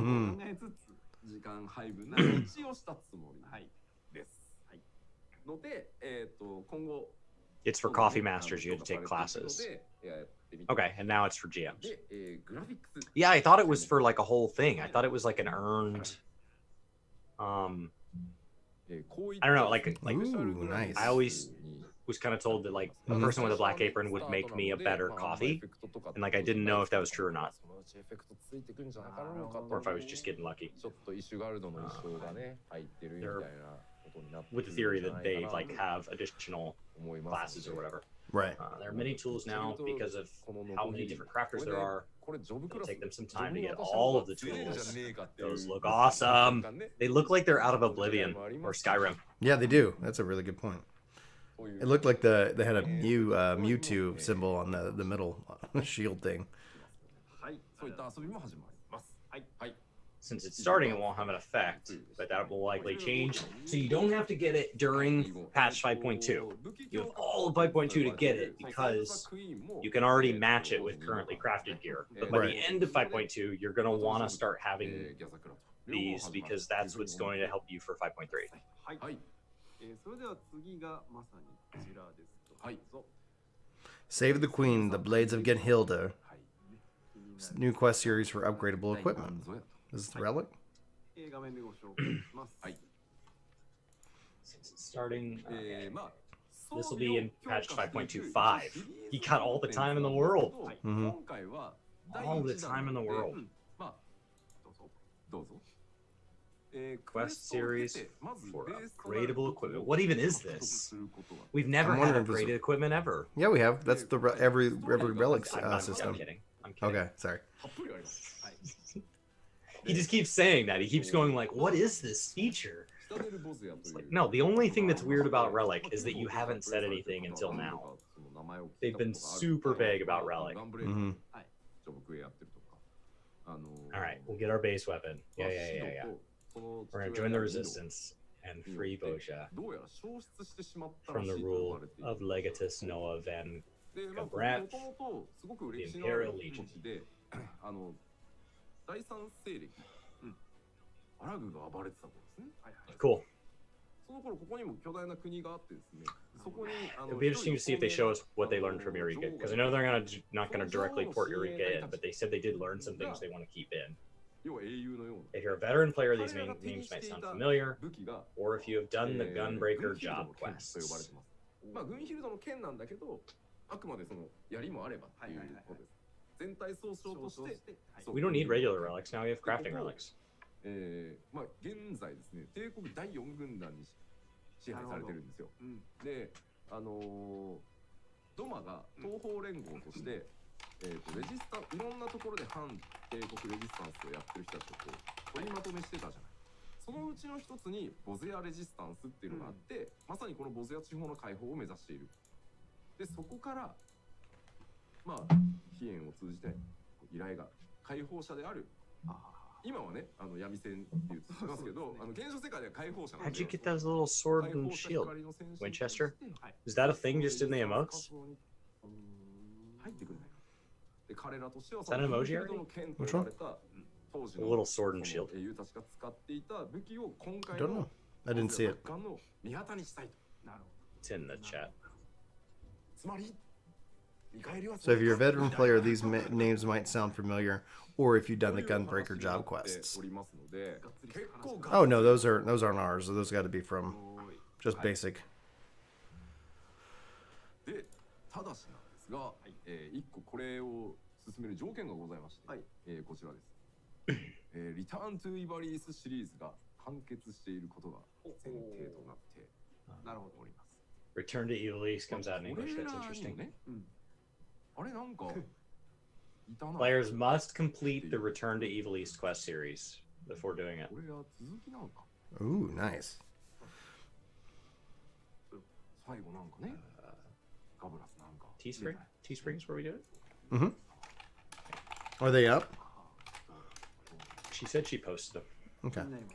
It's for coffee masters. You had to take classes. Okay, and now it's for GMs. Yeah, I thought it was for like a whole thing. I thought it was like an earned. I don't know, like Ooh, nice. I always was kind of told that like a person with a black apron would make me a better coffee, and like I didn't know if that was true or not, or if I was just getting lucky. With the theory that they like have additional classes or whatever. Right. There are many tools now because of how many different crafters there are. It'll take them some time to get all of the tools. Those look awesome. They look like they're out of Oblivion or Skyrim. Yeah, they do. That's a really good point. It looked like they had a Mewtwo symbol on the middle shield thing. Since it's starting, it won't have an effect, but that will likely change. So you don't have to get it during patch 5.2. You have all of 5.2 to get it because you can already match it with currently crafted gear. But by the end of 5.2, you're going to want to start having these because that's what's going to help you for 5.3. Save the Queen, the Blades of Genhilda. New quest series for upgradable equipment. Is this the relic? Since it's starting, this will be in patch 5.25. He got all the time in the world. Mm-hmm. All the time in the world. Quest series for upgradable equipment. What even is this? We've never had upgraded equipment ever. Yeah, we have. That's the every relic system. I'm kidding. Okay, sorry. He just keeps saying that. He keeps going like, what is this feature? Like, no, the only thing that's weird about Relic is that you haven't said anything until now. They've been super vague about Relic. Mm-hmm. All right, we'll get our base weapon. Yeah. We're going to join the Resistance and free Bosha from the rule of Legatus Noah Van Gabranth, the Imperial Legion. Cool. It'll be interesting to see if they show us what they learned from Eureka, because I know they're not gonna directly port Eureka in, but they said they did learn some things they want to keep in. If you're a veteran player, these names might sound familiar, or if you have done the Gunbreaker job quests. We don't need regular relics now, we have crafting relics. 現在ですね、帝国第4軍団に支配されてるんですよ。で、ドマが東方連合として、レジスタンいろんなところで反帝国レジスタンスをやってる人たちをこう取りまとめしてたじゃない。そのうちの一つにボゼアレジスタンスっていうのがあって、まさにこのボゼア地方の解放を目指している。で、そこからまあ飛燕を通じて依頼が解放者である。今はね、闇戦って言ってますけど、現実世界では解放者なんで。 How'd you get those little sword and shield? Winchester? Is that a thing just in the emotes? Is that an emoji already? Which one? A little sword and shield. I don't know. I didn't see it. It's in the chat. So if you're a veteran player, these names might sound familiar, or if you've done the Gunbreaker job quests. Oh no, those aren't ours. Those got to be from just basic. で、ただしなんですが、一個これを進める条件がございまして、こちらです。リターントゥイバリースシリーズが完結していることが前提となってなるほど。おります。 Return to Evil East comes out in これ English. ら That's にも interesting. ね、あれなんかいたな。 Players must complete the Return to Evil East quest series before doing it. これが続きなのか。 Ooh, nice. 最後なんかね、ガブラスなんか。 Teespring? Teespring's where we do it? Mm-hmm. Are they up? She said she posted them. Okay. 気になりま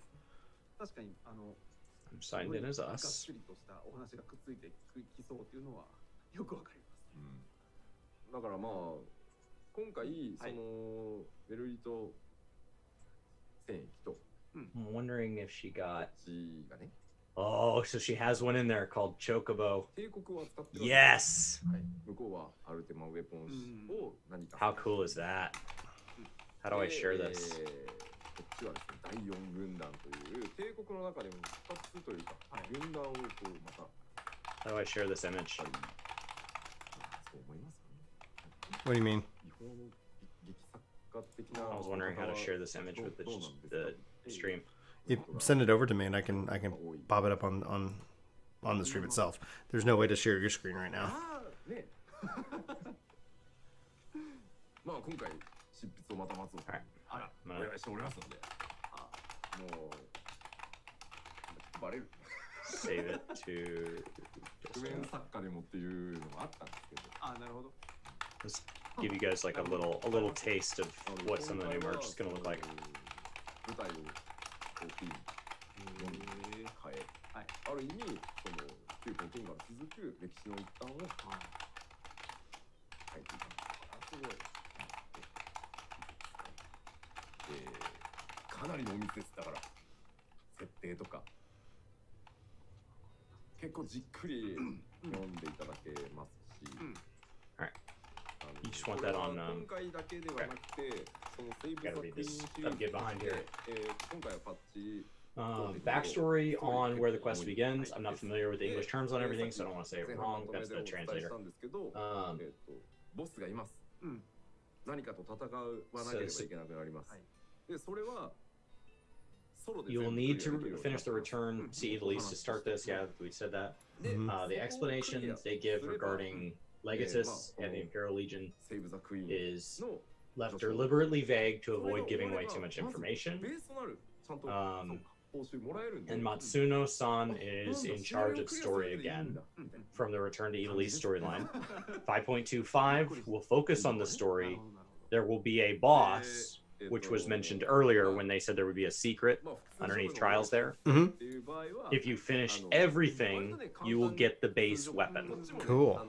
す。確かにI'm signed in as がっ us. つりとしたお話がくっついてきそうっていうのはよくわかります。だからまあ今回そのベルリと戦役と I'm wondering if she got. 血がね、 Oh, so she has one in there called Chocobo. 帝国を扱ってる。 Yes! はい。向こうはアルテマウェポンを何か。 How cool is that? How do I share this? こっちはですね、第4軍団という帝国の中でも2つというか、軍団をこうまた。 How do I share this image? そう思いますかね。 What do you mean? 違法の劇作家的な。 I was wondering how to share this image with the stream. You send it over to me, and I can pop it up on the stream itself. There's no way to share your screen right now. ああね。まあ今回執筆をまた松尾さんにお願いしておりますので、もうバレる。 Save it to. 復元作家でもっていうのがあったんですけど。あ、なるほど。 Let's give you guys like a little taste of what some of the new merch is gonna look like. 舞台を大きい読んで変え、ある意味その旧古今から続く歴史の一端を変えていた。すごい。かなりのお店ですだから設定とか結構じっくり読んでいただけますし。You just want that on. 今回だけではなくて、そのセーブ Gotta 作 read 品 this. シ Gotta リ get ーズ behind here. 今回はパッチ Backstory on where the quest begins. I'm not familiar with the English terms on everything, so I don't want to say it wrong. That's the translator. ボスがいます。何かと戦わなければいけなくなります。で、それは You'll need to finish the Return to Evil East to start this. Yeah, we said that. The explanations they give regarding Legatus and the Imperial Legion is left deliberately vague to avoid giving away too much information. And Matsuno-san is in charge of story again from the Return to Evil East storyline. 5.25 will focus on the story. There will be a boss, which was mentioned earlier when they said there would be a secret underneath Trials there. If you finish everything, you will get the base weapon. Cool.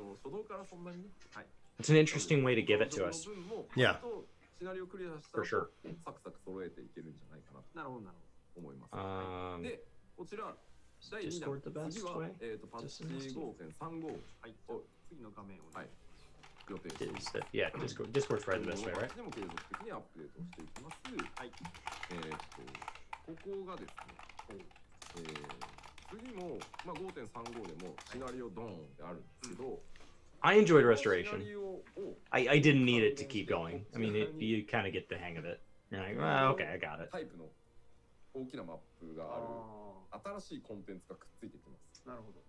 It's an interesting way to give it to us. Yeah. For sure. サクサク揃えていけるんじゃないかなとなるほどなる思います。 Um, こちら第2 Discord the 弾 best 次は way? パッチ5.35を次の画面をね。予定しています。 yeah, Discord's probably the best way, right? でも継続的にアップデートをしていきます。ここがですね、次も、まあ、5.35でもシナリオドーンってあるんですけど、 I enjoyed Restoration. I didn't need it to keep going. I mean, you kind of get the hang of it. You're like, well, okay, I got it. タイプの大きなマップがある新しいコンテンツがくっついてきます。なるほど。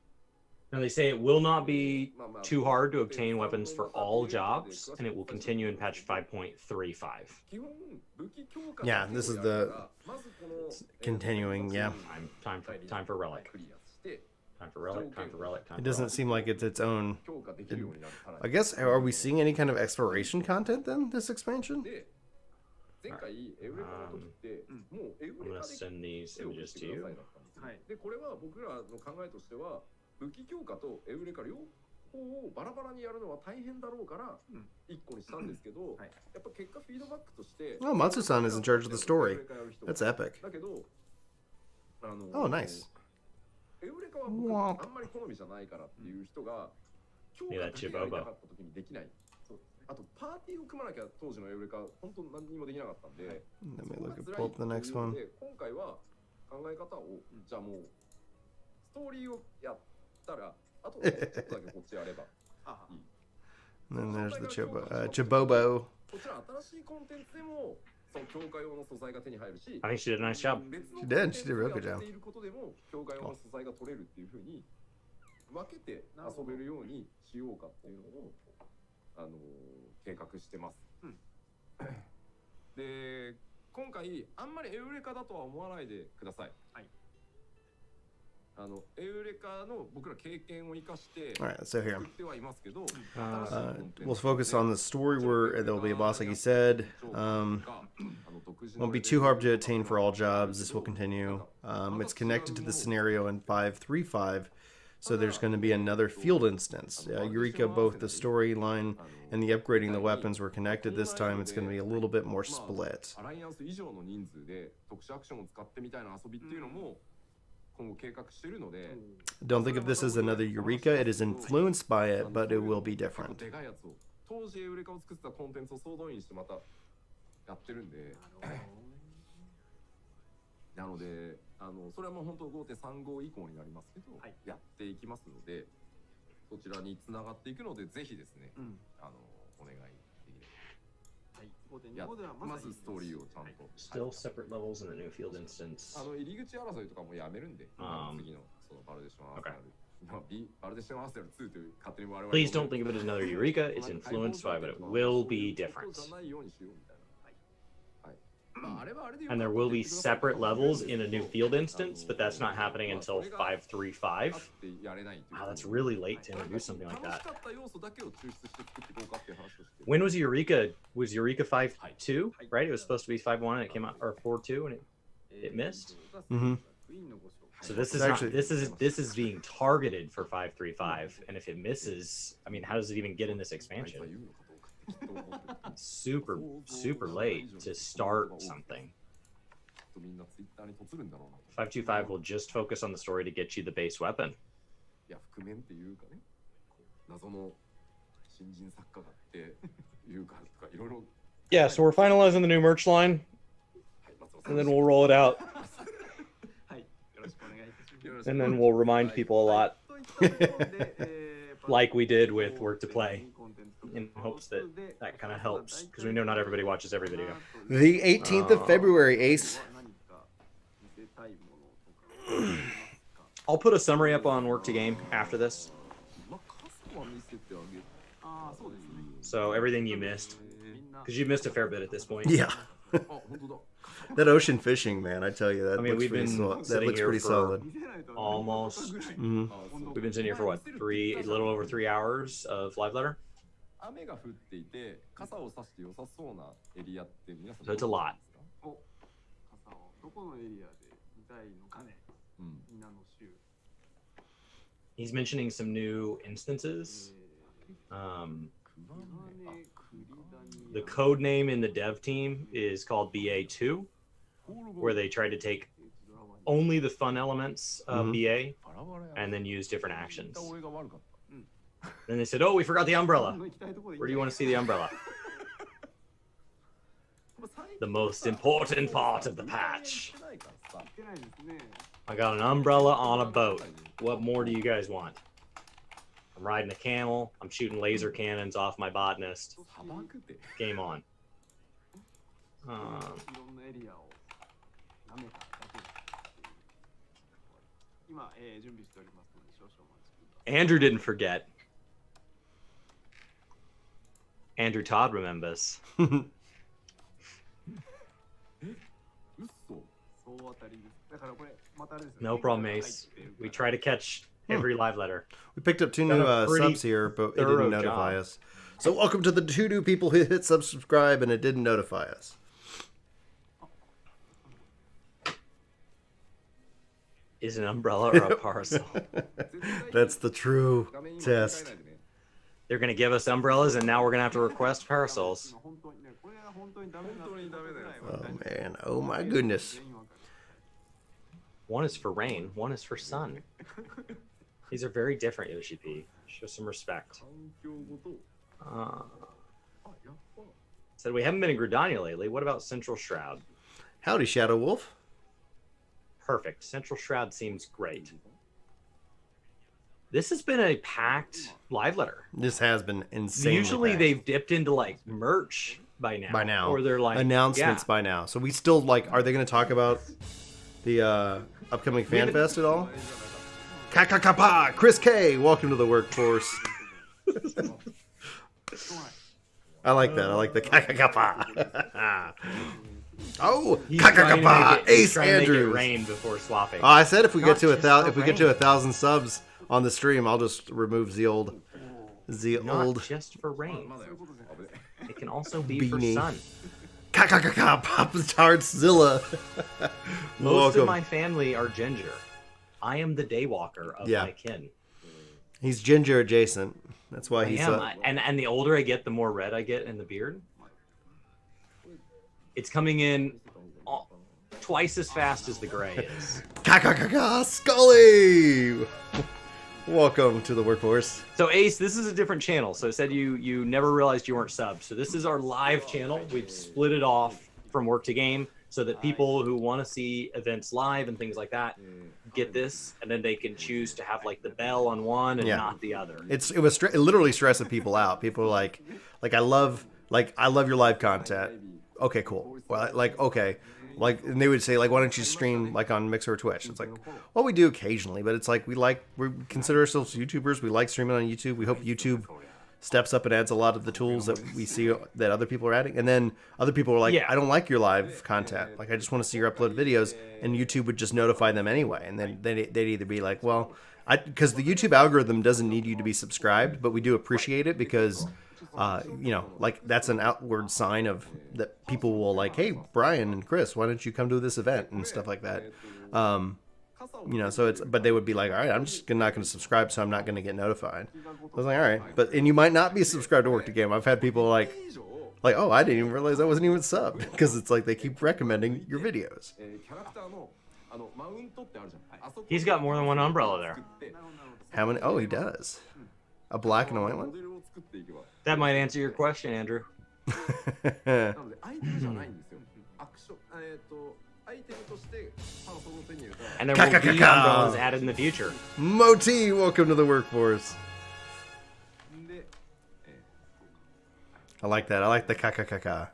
Now they say it will not be too hard to obtain weapons for all jobs, and it will continue in patch 5.35. Yeah, this is the continuing. Yeah. Time for relic. Time for relic. Time for relic. Time It for doesn't relic. seem like it's its own. I guess, are we seeing any kind of exploration content then, this expansion? I'm gonna send these images to you. でこれは僕らの考えとしては武器強化とエウレカ両方をバラバラにやるのは大変だろうから1個にしたんですけど、やっぱ結果フィードバックとして Oh, Matsu-san is in charge of the story. That's epic. だけどOh, nice. エウレカは僕あんまり好みじゃないからっていう人が強化だけやりたかった時にできない。あとパーティーを組まなきゃ当時のエウレカ本当何にもできなかったんで、 Let me look at pull up the next one. 今回は考え方をじゃあもうストーリーをやったらあとちょっとだけこっちやればいい。 And then there's the Chibobo. こちら新しいコンテンツでもその強化用の素材が手に入るし、 I think she did a nice job. 別の She did. She did a real good コンテンツをや job. っていることでも強化用の素材が取れるっていうふうに分けて遊べるようにしようかっていうのを計画してます。で、今回あんまりエウレカだとは思わないでください。はい。エウレカの僕ら経験を生かして All right, so here. 作ってはいますけど、 We'll focus on the story where there will be a boss, like you said. Won't be too hard to attain for all jobs. This will continue. It's connected to the scenario in 5.3.5, so there's going to be another field instance. Eureka, both the storyline and the upgrading the weapons were connected. This time it's going to be a little bit more split. アライアンス以上の人数で特殊アクションを使ってみたいな遊びっていうのも今後計画しているので、 Don't think of this as another Eureka. It is influenced by it, but it will be different. でかいやつを当時エウレカを作ってたコンテンツを総動員してまたやってるんで、なのでそれはもう本当 5.35 以降になりますけど、やっていきますので、そちらにつながっていくのでぜひですね、お願いできれば。5.25ではまずストーリーをちゃんと。 Still separate levels in a new field instance. 入り口争いとかもやめるんで、次のそのバルデションアーセナル。バルデションアーセナル2という勝手に我々。 Please don't think of it as another Eureka. It's influenced by, but it will be different. じゃないようにしようみたいな。はい。まああれはあれで。 And there will be separate levels in a new field instance, but that's not happening until 5.3.5. Wow, that's really late to introduce something like that. When was Eureka? Was Eureka 5.2? Right? It was supposed to be 5.1 and it came out, or 4.2 and it missed. Mm-hmm. So this is Actually- not, this is being targeted for 5.3.5, and if it misses, I mean, how does it even get in this expansion? Super late to start something. 5.2.5 will just focus on the story to get you the base weapon. いや覆面っていうかね、謎の新人作家がっていうかとかいろいろ。 Yeah, so we're finalizing the new merch line, and then we'll roll it out, はい、よろしくお願いいたします。 and then we'll remind people a lot, like we did with Work to Play, in hopes that that kind of helps, because we know not everybody watches every video. The 18th of February, Ace. I'll put a summary up on Work to Game after this, まあカスは見せてあげ。ああ、そうですね。 so everything you missed, みんな because you missed a fair bit at this point. Yeah. あ、本当だ。 That ocean fishing, man, I tell you, that I mean, looks we've pretty, been that sitting looks here pretty for- solid. 見せないと Almost. ぐらい Mhm. We've been sitting here for what, a little over 3 hours of live letter? 雨が降っていて傘を差して良さそうなエリアって皆さん。 So it's a lot. お、傘をどこのエリアで見たいのかね。うん。みんなの州。 He's mentioning some new instances. The code name in the dev team is called BA2, where they tried to take only the fun elements of Mhm. BA and then use different actions. Then they said, oh, we forgot the umbrella. Where do you want to see the umbrella? The most important part of the patch. 行ってないですね。 I got an umbrella on a boat. What more do you guys want? I'm riding a camel. I'm shooting laser cannons off my botanist. 砂漠って。 Game on. いろんなエリアを舐めただけです今、準備しておりますので少々お待ちください。 Andrew didn't forget. Andrew Todd remembers. 嘘。総当たりです。だからこれまたあれですよね。 No problem, Ace. We try to catch every live letter. We picked up 2 Done new a pretty subs here, but it thorough didn't notify job. us. So welcome to the 2 new people who hit subscribe and it didn't notify us. Is an umbrella or a parcel? That's the true test. They're going to give us umbrellas, and now we're going to have to request parasols. 本当にね、これが本当にダメな本当にダメだよ。 Oh man, oh my goodness. One is for rain, one is for sun. These are very different, Yoshi P. Show some respect. 環境ごと。 Uh, あ、やっぱ。 said we haven't been in Gridania lately. What about Central Shroud? Howdy, Shadow Wolf. Perfect. Central Shroud seems great. This has been a packed live letter. This has been insane. Usually they've dipped into like merch by now. Or they're like announcements by now. So we still like. Are they going to talk about the upcoming Fan Fest at all? Kakakapa, Chris K, welcome to the workforce. I like that. I like the kakakapa. Oh, kakakapa, Ace Andrews. Rain before swapping. Oh, I said if we get to 1,000 subs on the stream, I'll just remove the old. Not just for rain. It can also be Beanie. for sun. Kakakaka, Papa Tartzilla. Most of my family are ginger. I am the daywalker of my kin. He's ginger adjacent. That's why he's. And the older I get, the more red I get in the beard. It's coming in twice as fast as the gray is. Kakakaka, Scully. Welcome to the workforce. So Ace, this is a different channel. So it said you never realized you weren't subbed. So this is our live channel. We've split it off from Work to Game so that people who want to see events live and things like that get this, and then they can choose to have like the bell on one and not the other. It literally stressing people out. People are like I love your live content. Okay, cool. Well, okay. And they would say, why don't you stream on Mixer or Twitch? It's like, well, we do occasionally, but it's like we consider ourselves YouTubers. We like streaming on YouTube. We hope YouTube steps up and adds a lot of the tools that we see that other people are adding. And then other people are like, I don't like your live content. I just want to see your upload videos. And YouTube would just notify them anyway. And then they'd either be like, well, because the YouTube algorithm doesn't need you to be subscribed, but we do appreciate it because... that's an outward sign of that people will hey, Brian and Chris, why don't you come to this event and stuff like that. So but they would be like, all right, I'm just not going to subscribe, so I'm not going to get notified. I was like, all right, and you might not be subscribed to Work to Game. I've had people oh, I didn't even realize I wasn't even subbed because it's they keep recommending your videos. He's got more than one umbrella there. How many? Oh, he does. A black and a white one? That might answer your question, Andrew. And there will be umbrellas added in the future. Moti, welcome to the workforce. I like that. I like the kakakaka.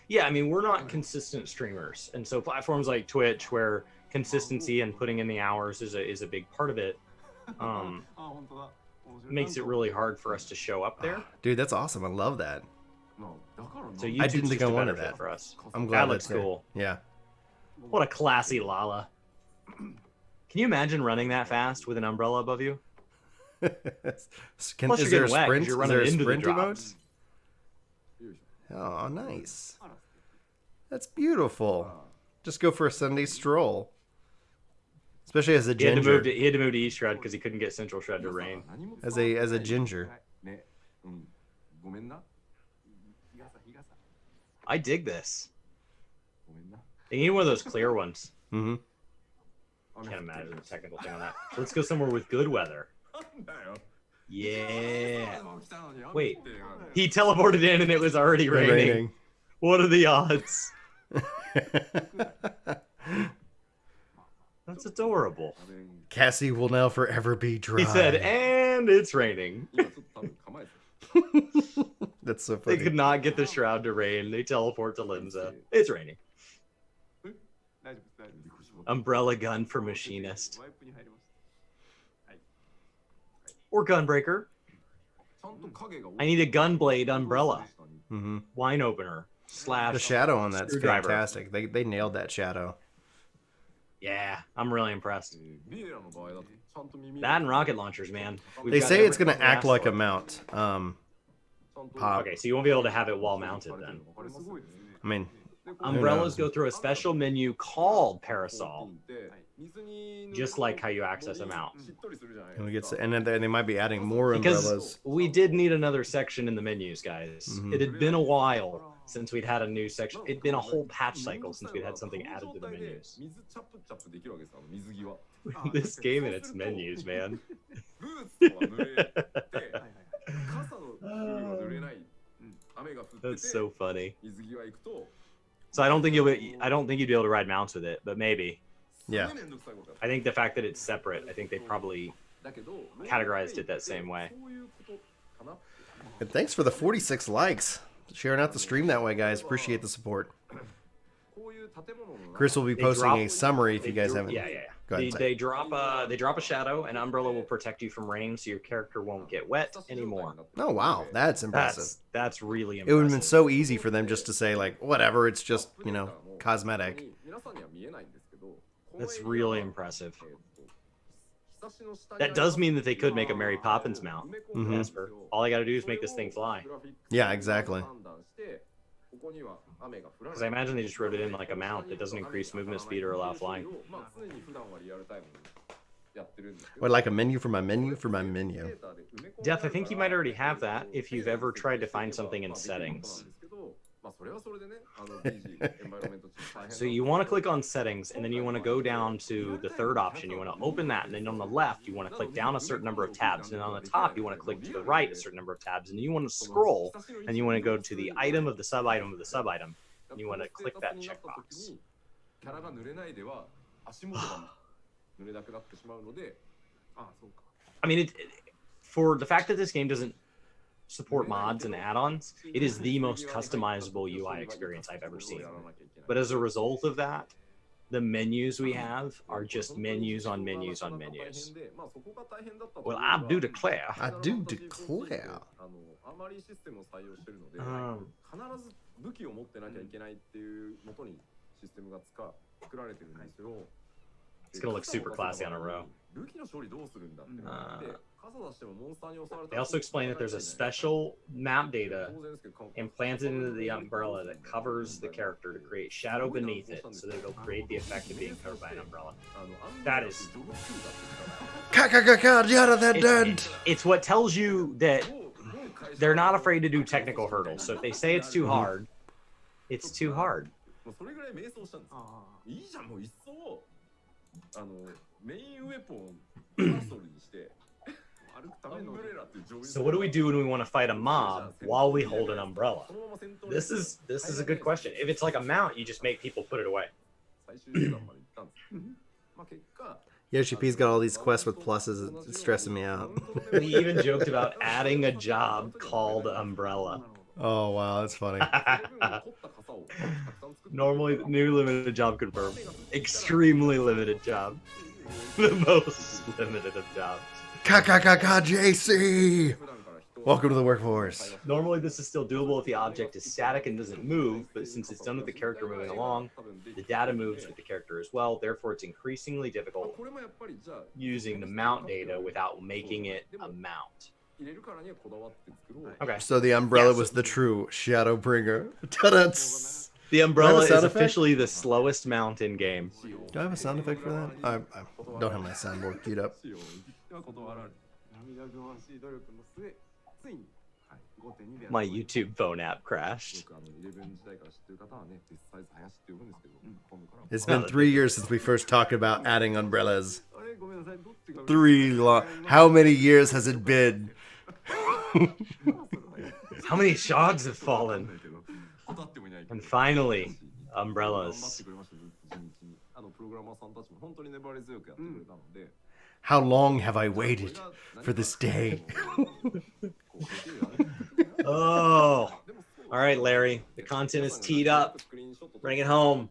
Yeah, I mean, we're not consistent streamers. And so platforms like Twitch, where consistency and putting in the hours is a big part of it, makes it really hard for us to show up there. Dude, that's awesome. I love that. So YouTube's I didn't think I wanted that for us. I'm glad that looks cool. Yeah. What a classy Lala. Can you imagine running that fast with an umbrella above you? Plus is there a wet, sprint? you're Is there a running into the sprint mode? drops. Oh, nice. That's beautiful. Just go for a Sunday stroll. Especially as a ginger. He had to move to East Shred because he couldn't get Central Shred to rain. As a ginger. I dig this. They need one of those clear ones. Mm-hmm. Can't imagine the technical thing on that. Let's go somewhere with good weather. Yeah. Wait. He teleported in and it was already raining. What are the odds? That's adorable. Cassie will now forever be dry. He said, and it's raining. That's so funny. They could not get the shroud to rain. They teleport to Limsa. It's raining. Umbrella gun for machinist. Or gunbreaker. I need a gunblade umbrella. Mm-hmm. Wine opener. / the shadow on that's fantastic. They nailed that shadow. Yeah, I'm really impressed. That and rocket launchers, man. They say it's going to act like a mount. Okay, so you won't be able to have it wall mounted then. I mean, umbrellas go through a special menu called Parasol, just like how you access a mount. And then they might be adding more umbrellas. Because we did need another section in the menus, guys. Mm-hmm. It had been a while since we'd had a new section. It'd been a whole patch cycle since we'd had something added to the menus. This game and its menus, man. That's so funny. So I don't think you'd be able to ride mounts with it, but maybe. Yeah. I think the fact that it's separate, I think they probably categorized it that same way. And thanks for the 46 likes. Sharing out the stream that way, guys. Appreciate the support. Chris will be posting a summary if you guys haven't. Yeah. Go ahead, They drop a shadow, and Umbrella will protect you from rain, so your character won't get wet anymore. Oh wow, that's impressive. That's really It impressive. would have been so easy for them just to say like, whatever, it's just cosmetic. That's really impressive. That does mean that they could make a Mary Poppins mount. Mhm. Esper. All I got to do is make this thing fly. Yeah, exactly. Because I imagine they just wrote it in like a mount that doesn't increase movement speed or allow flying. What, like a menu for my menu for my menu? Death, I think you might already have that if you've ever tried to find something in settings. So you want to click on settings, and then you want to go down to the third option. You want to open that, and then on the left, you want to click down a certain number of tabs. And on the top, you want to click to the right a certain number of tabs. And then you want to scroll, and you want to go to the item of the sub-item of the sub-item. And you want to click that checkbox. I mean, for the fact that this game doesn't support mods and add-ons, it is the most customizable UI experience I've ever seen. But as a result of that, the menus we have are just menus on menus on menus. Well, I do declare. I do declare. It's gonna look super classy on a row. They also explain that there's a special map data implanted into the umbrella that covers the character to create shadow beneath it, so that it'll create the effect of being covered by an umbrella. That is... It's what tells you that they're not afraid to do technical hurdles. So if they say it's too hard, it's too hard. So what do we do when we want to fight a mob while we hold an umbrella? This is a good question. If it's like a mount, you just make people put it away. Yoshi P's got all these quests with pluses. It's stressing me out. We even joked about adding a job called Umbrella. Oh wow, that's funny. Normally, new limited job confirmed. Extremely limited job. The most limited of jobs. JC! Welcome to the workforce. Normally, this is still doable if the object is static and doesn't move, but since it's done with the character moving along, the data moves with the character as well. Therefore, it's increasingly difficult using the mount data without making it a mount. Okay. So the umbrella was the true Shadowbringer. The umbrella is sound effect? officially the slowest mount in game. Do I have a sound effect for that? I don't have my soundboard queued up. My YouTube phone app crashed. It's been 3 years since we first talked about adding umbrellas. How many years has it been? How many shards have fallen? And finally, umbrellas. How long have I waited for this day? Oh. All right, Larry. The content is teed up. Bring it home.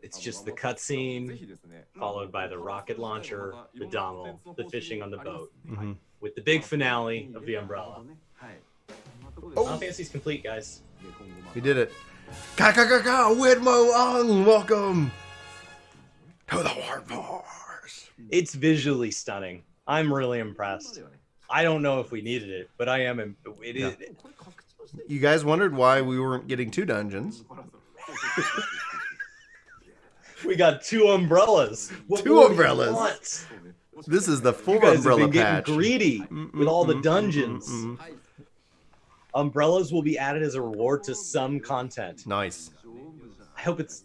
It's just the cutscene, followed by the rocket launcher, the Dommel, the fishing on the boat, with the big finale of the umbrella. Final Fantasy's complete, guys. We did it. Widmo, welcome to the workforce. It's visually stunning. I'm really impressed. I don't know if we needed it, but I am. You guys wondered why we weren't getting 2 dungeons. We got 2 umbrellas. What 2 more do you umbrellas. want? This is the full You guys umbrella have been patch. getting greedy with all the dungeons. Umbrellas will be added as a reward to some content. Nice. I hope it's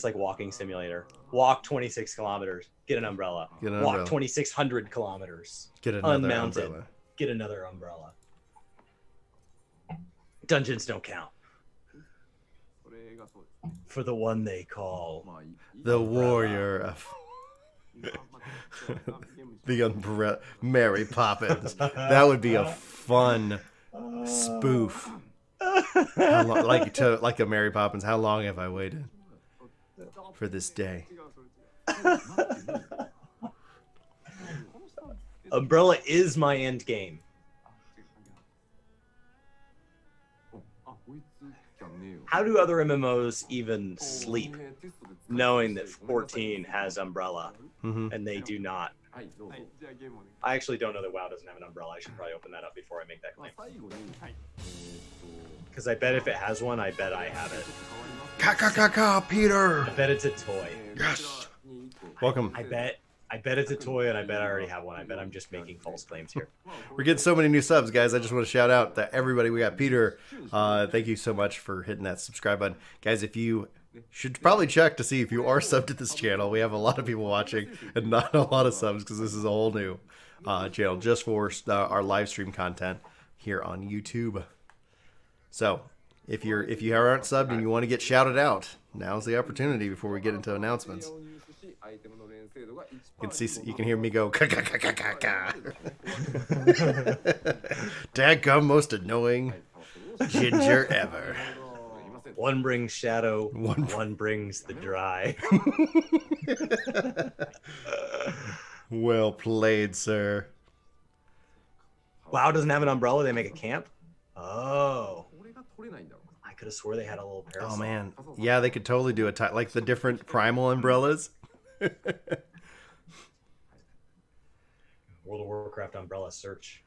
like walking simulator. Walk 26 kilometers, get an umbrella. Get an Walk umbrella. 2,600 kilometers. Get another Unmounted. umbrella. Get another umbrella. Dungeons don't count. がそうですね。 For the one they call まあいい The warrior of まあゲームに the umbrella, Mary Poppins. That would be a fun spoof. How long, like a Mary Poppins. How long have I waited for this day? 違うそれ違う。 Umbrella is my end game. あこいつじゃねえよ How do other MMOs even sleep knowing that 14 has Umbrella Hmm. and they do not? はいどうぞ、はい、じゃあゲームをね。 I actually don't know that WoW doesn't have an Umbrella. I should probably open that up before I make that まあ claim. 最後に、はい Because I bet if it has one, I bet I have it. Ka ka ka ka, Peter. I bet it's a toy. Yes. Welcome. I bet it's a toy, and I bet I already have one. I bet I'm just making false claims here. We're getting so many new subs, guys. I just want to shout out that everybody. We got Peter. Thank you so much for hitting that subscribe button, guys. If you should probably check to see if you are subbed to this channel. We have a lot of people watching and not a lot of subs because this is a whole new channel just for our live stream content here on YouTube. So if you aren't subbed and you want to get shouted out, now's the opportunity before we get into announcements. You can hear me go ka ka ka ka ka ka. Dadgum, most annoying ginger ever. One brings shadow, One- one brings the dry. Well played, sir. WoW doesn't have an umbrella. They make a camp. Oh, これが取れないんだろう I could have swore they had a little parasol. Oh man, yeah, they could totally do like the different primal umbrellas. World of Warcraft umbrella search.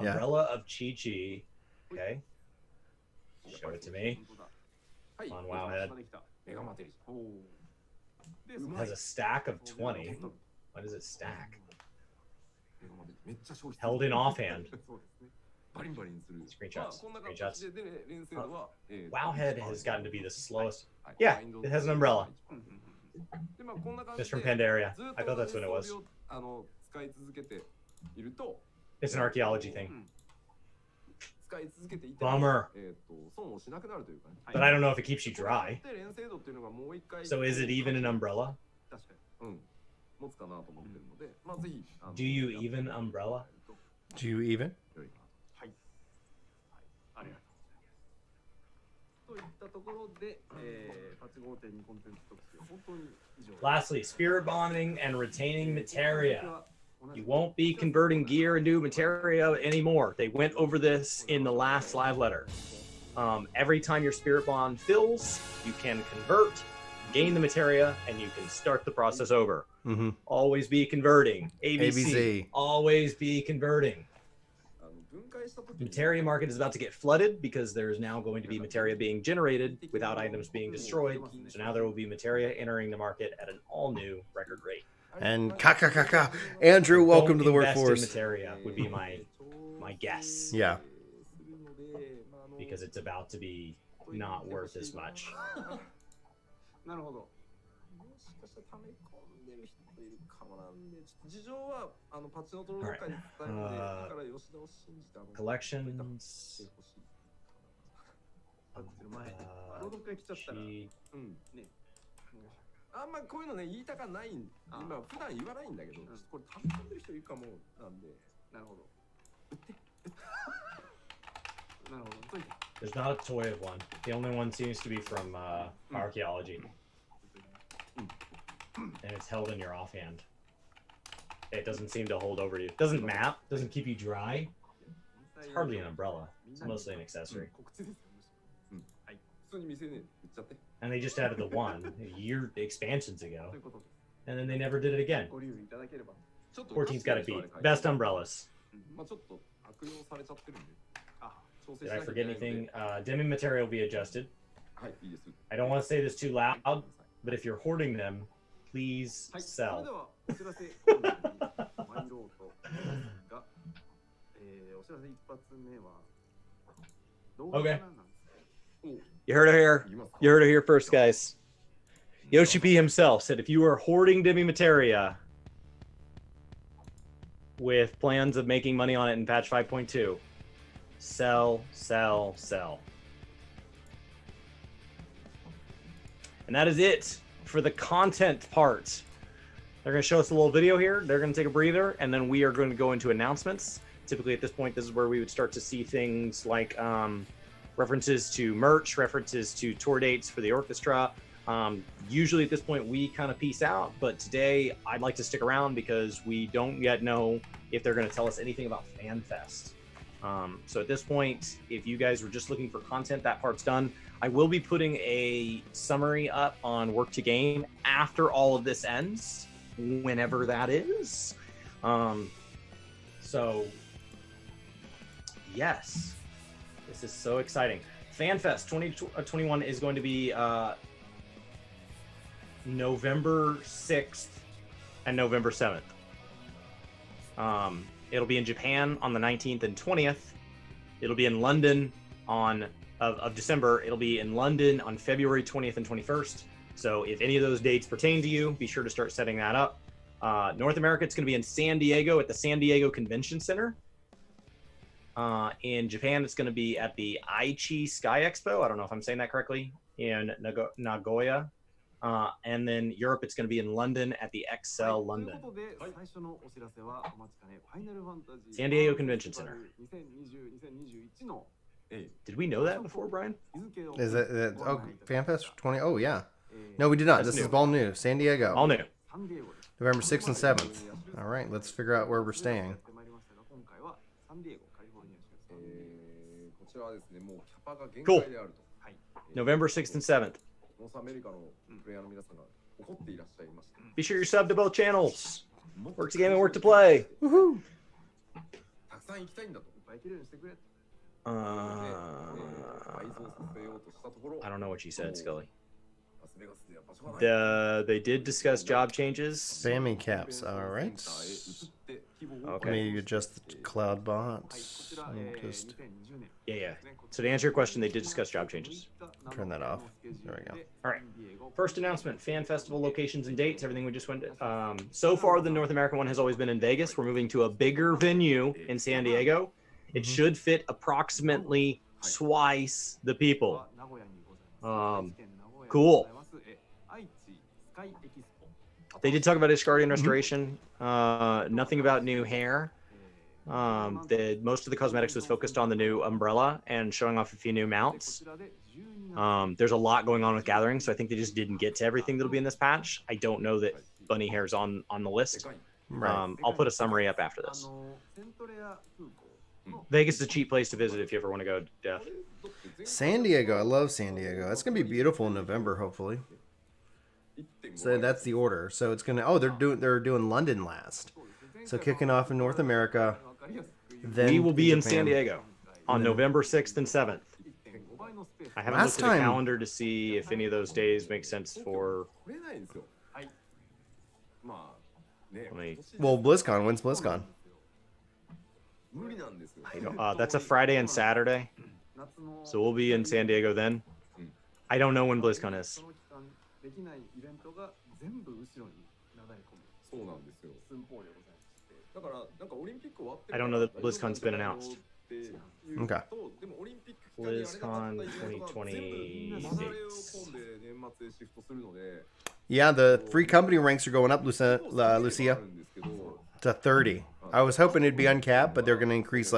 Yeah. Umbrella of Chi-Chi. Okay. Show it to me. はい On Wowhead. できた。メガマテリおお。で、 It has a stack of 20. Why does it stack? メガマテリめっちゃ消費 Held in offhand. そうですね。バリンバリンする Screenshots. まあこんな形で連成度は Wowhead has gotten to be the slowest. はい Yeah, it has an umbrella. でまあこんな感じ Just from で Pandaria. ずっ I と thought that's what it was. 装備を使い続けていると It's an archaeology thing. 使い続けていて Bummer. 損をしなくなるというかね But I don't know if it keeps you dry. で連成度っていうのがもう一回 So is it even an umbrella? 確かに。うん持つかなと思ってるのでまあぜひ Do you even umbrella? Do you even? はい。ありがとうございます。といったところで、パチ5.2コンテンツ特集本当に以上。 Lastly, spirit bonding and retaining materia. You won't be converting gear into materia anymore. They went over this in the last live letter. Every time your spirit bond fills, you can convert, gain the materia, and you can start the process over. Mm-hmm. Always be converting. ABC. ABC. Always be converting. 分解した時 The materia market is about to get flooded because there's now going to be materia being generated without items being destroyed. So now there will be materia entering the market at an all-new record rate. And ka ka ka ka. Andrew, welcome to the Don't invest in workforce. materia would be my guess. Yeah. Because it's about to be not worth as much. なるほど。もしかしたら溜め込んでる人いるかもなんで、ちょっと事情はパチの登録会に伝えるので、だから吉田を信じてCollections. パチの前。朗読会来ちゃったら、She- うんね。あんまこういうのね言いたかない今普段言わないんだけど、ちょっとこれ溜め込んでる人いるかもなんで、なるほど。なるほど。 There's not a toy of one. The only one seems to be from archaeology. And it's held in your offhand. It doesn't seem to hold over you. It doesn't map, doesn't keep you dry. It's hardly an umbrella. It's mostly an accessory. 告知ですよ。うん。はい。普通に店で売っちゃって。 And they just added the one year expansions ago. ということで、 And then they never did it again. ご留意いただければ。ちょっと 14's got it beat. Best umbrellas. まあちょっと悪用されちゃってるんで。あ、調整 Did し I なきゃい forget けないんで anything? Demi material will be adjusted. はい、いいです。 I don't want to say this too loud, but if you're hoarding them, please はい、それ sell. ではお知らせコーナーに参ろうと思いますが、お知らせ一発目は動画からなんです。 You heard it here. You heard it here first, guys. Yoshi P himself said if you are hoarding Demi Materia with plans of making money on it in patch 5.2, sell, sell, sell. And that is it for the content part. They're going to show us a little video here. They're going to take a breather, and then we are going to go into announcements. Typically at this point, this is where we would start to see things like references to merch, references to tour dates for the orchestra. Usually at this point, we kind of peace out, but today I'd like to stick around because we don't yet know if they're going to tell us anything about FanFest. So at this point, if you guys were just looking for content, that part's done. I will be putting a summary up on Work to Game after all of this ends, whenever that is. So yes, this is so exciting. FanFest 2021 is going to be November 6th and November 7th. It'll be in Japan on the 19th and 20th. It'll be in London of December. It'll be in London on February 20th and 21st. So if any of those dates pertain to you, be sure to start setting that up. North America, it's going to be in San Diego at the San Diego Convention Center. In Japan, it's going to be at the Aichi Sky Expo. I don't know if I'm saying that correctly. In Nagoya. And then Europe, it's going to be in London at the Excel London. San Diego Convention Center. Did we know that before, Brian? Is it FanFest 20? Oh, yeah. No, we did not. This is all new. San Diego. All new. November 6th and 7th. All right, let's figure out where we're staying. Cool. November 6th and 7th. Be sure you're subbed to both channels. Work to Game and Work to Play. Woohoo! I don't know what you said, Scully. They did discuss job changes. Spamming caps. All right. Okay. Maybe adjust the cloud bots. Just Yeah. So to answer your question, they did discuss job changes. turn that off. There we go. All right. First announcement: Fan Festival locations and dates. Everything we just went. So far, the North American one has always been in Vegas. We're moving to a bigger venue in San Diego. It should fit approximately twice the people. Cool. They did talk about Ishgardian restoration. Nothing about new hair. Most of the cosmetics was focused on the new umbrella and showing off a few new mounts. There's a lot going on with Gathering, so I think they just didn't get to everything that'll be in this patch. I don't know that bunny hair's on the list. Right. I'll put a summary up after this. Vegas is a cheap place to visit if you ever want to go to death. San Diego. I love San Diego. It's gonna be beautiful in November, hopefully. So that's the order. So it's gonna. Oh, they're doing London last. So kicking off in North America. Then We will be in Japan. San Diego on November 6th and 7th. I haven't Last looked at the time- calendar to see if any of those days make sense for. Well, BlizzCon. When's BlizzCon? That's a Friday and Saturday, so we'll be in San Diego then. I don't know when BlizzCon is. I don't know that BlizzCon's been announced. Okay. BlizzCon 2020 dates. Yeah, the free company ranks are going up, Lucia, to 30. I was hoping it'd be uncapped, but they're going to increase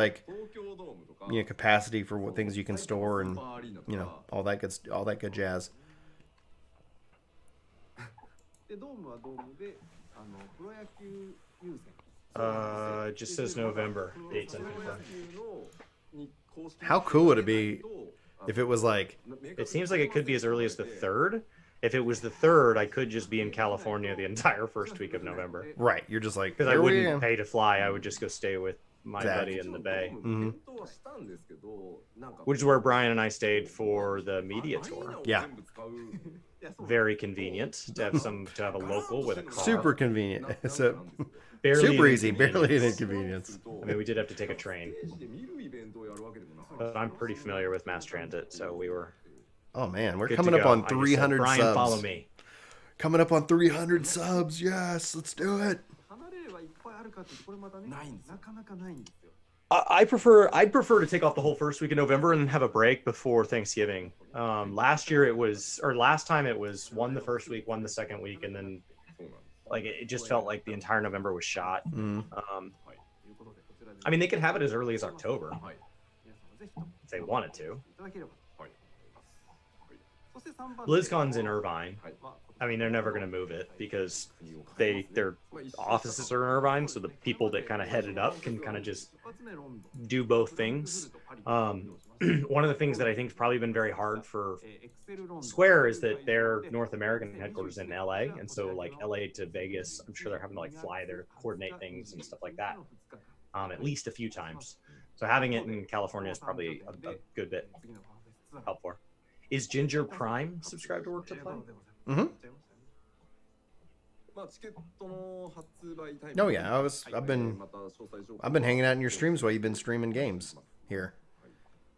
capacity for what things you can store and all that good jazz. It just says November. Dates unconfirmed. How cool would it be if it was like? It seems like it could be as early as the 3rd. If it was the 3rd, I could just be in California the entire first week of November. Right, you're just like, Because I "Here we wouldn't are." pay to fly. I would just go stay with my Exactly. buddy in the Bay, Mhm. which is where Brian and I stayed for the media tour. Yeah. Very convenient to have a local with a car. Super convenient. So Barely super an easy, barely an inconvenience. inconvenience. I mean, we did have to take a train, but I'm pretty familiar with mass transit, so we were Oh man, we're good coming to up go. on I just said, 300 Brian, subs. follow me. Coming up on 300 subs. Yes, let's do it. I'd prefer to take off the whole first week of November and have a break before Thanksgiving. Last time it was one the first week, one the second week, and then like it just felt like the entire November was shot. I mean, they could have it as early as October if they wanted to. BlizzCon's in Irvine. I mean, they're never going to move it because their offices are in Irvine, so the people that kind of head it up can kind of just do both things. One of the things that I think has probably been very hard for Square is that their North American headquarters in LA, and so like LA to Vegas, I'm sure they're having to like fly there to coordinate things and stuff like that, at least a few times. So having it in California is probably a good bit helpful. Is Ginger Prime subscribed to Work to Play? Oh yeah, I've been hanging out in your streams while you've been streaming games here.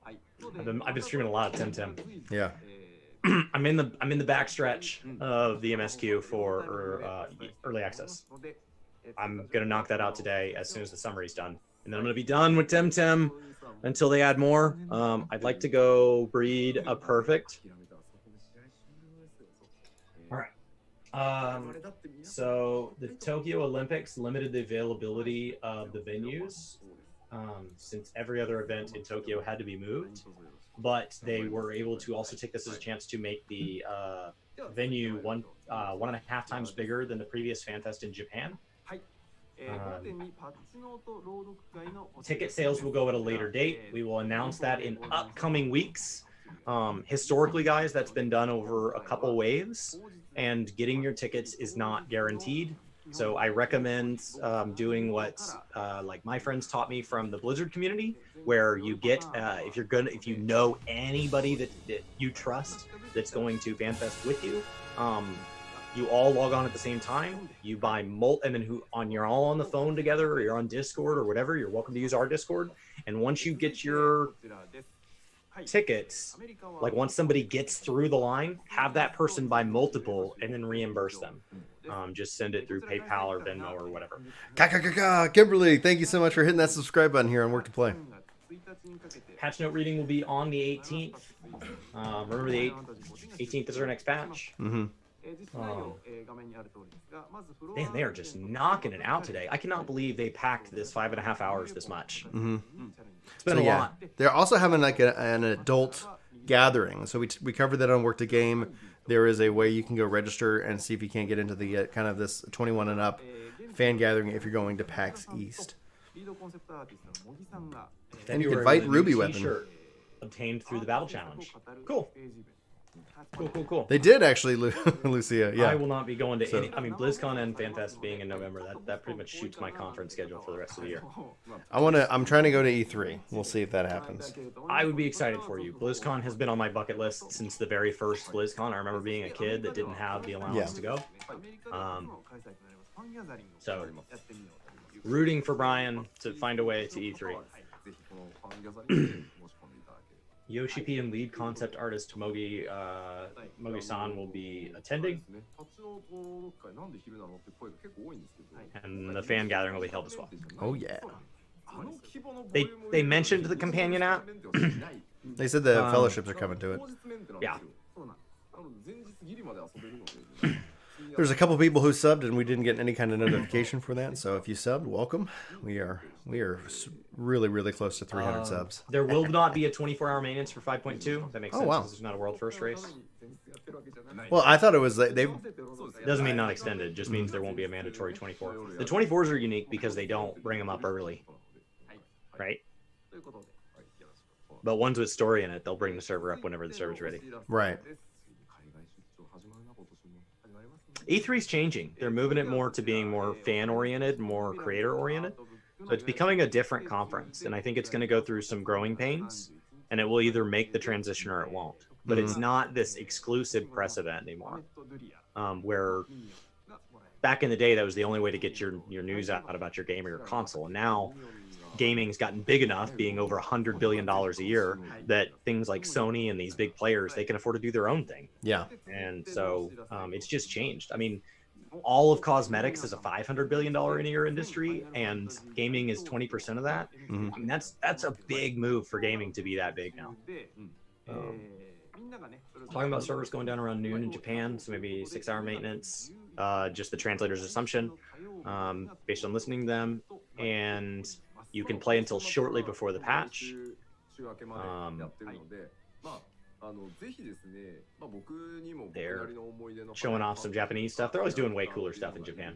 I've been streaming a lot of Temtem. Yeah. I'm in the backstretch of the MSQ for early access. I'm gonna knock that out today as soon as the summary's done, and then I'm gonna be done with Temtem until they add more. I'd like to go breed a perfect. All right. So the Tokyo Olympics limited the availability of the venues since every other event in Tokyo had to be moved, but they were able to also take this as a chance to make the venue one and a half times bigger than the previous FanFest in Japan. Ticket sales will go at a later date. We will announce that in upcoming weeks. Historically, guys, that's been done over a couple waves, and getting your tickets is not guaranteed. So I recommend doing what like my friends taught me from the Blizzard community, where you get if you know anybody that you trust that's going to FanFest with you, you all log on at the same time. You buy and then you're all on the phone together, or you're on Discord or whatever. You're welcome to use our Discord. And once you get your tickets, like once somebody gets through the line, have that person buy multiple and then reimburse them. Just send it through PayPal or Venmo or whatever. Kimberly, thank you so much for hitting that subscribe button here on Work to Play. Patch note reading will be on the 18th. Remember the 18th is our next patch. Mm-hmm. Man, they are just knocking it out today. I cannot believe they packed this 5.5 hours this much. Mm-hmm. It's been a lot. They're also having like an adult gathering. So we covered that on Work to Game. There is a way you can go register and see if you can't get into the kind of this 21 and up fan gathering if you're going to PAX East. And you can fight Ruby Weapon. Obtained through the Battle Challenge. Cool. Cool. They did actually, Lucia. Yeah. I will not be going to any. I mean, BlizzCon and FanFest being in November, that pretty much shoots my conference schedule for the rest of the year. I'm trying to go to E3. We'll see if that happens. I would be excited for you. BlizzCon has been on my bucket list since the very first BlizzCon. I remember being a kid that didn't have the allowance to go. So, rooting for Brian to find a way to E3. Yoshi P and lead concept artist Mogi-san will be attending, and the fan gathering will be held as well. Oh yeah. They mentioned the companion app. They said the fellowships are coming to it. Yeah. There's a couple people who subbed and we didn't get any kind of notification for that. So if you subbed, welcome. We are really close to 300 subs. There will not be a 24-hour maintenance for 5.2. That makes sense. Wow. Because it's not a world first race. Well, I thought it was they. Doesn't mean not extended. Just means there won't be a mandatory 24. The 24s are unique because they don't bring them up early, right? But ones with story in it, they'll bring the server up whenever the server's ready. Right. E3's changing. They're moving it more to being more fan-oriented, more creator-oriented. So it's becoming a different conference, and I think it's going to go through some growing pains, and it will either make the transition or it won't. But it's not this exclusive press event anymore, where back in the day, that was the only way to get your news out about your game or your console. And now gaming's gotten big enough, being over $100 billion a year, that things like Sony and these big players, they can afford to do their own thing. Yeah. And so it's just changed. I mean, all of cosmetics is a $500 billion a year industry, and gaming is 20% of that. Mhm. I mean, that's a big move for gaming to be that big now. Talking about servers going down around noon in Japan, so maybe 6-hour maintenance. Just the translator's assumption, based on listening to them, and you can play until shortly before the patch. They're showing off some Japanese stuff. They're always doing way cooler stuff in Japan.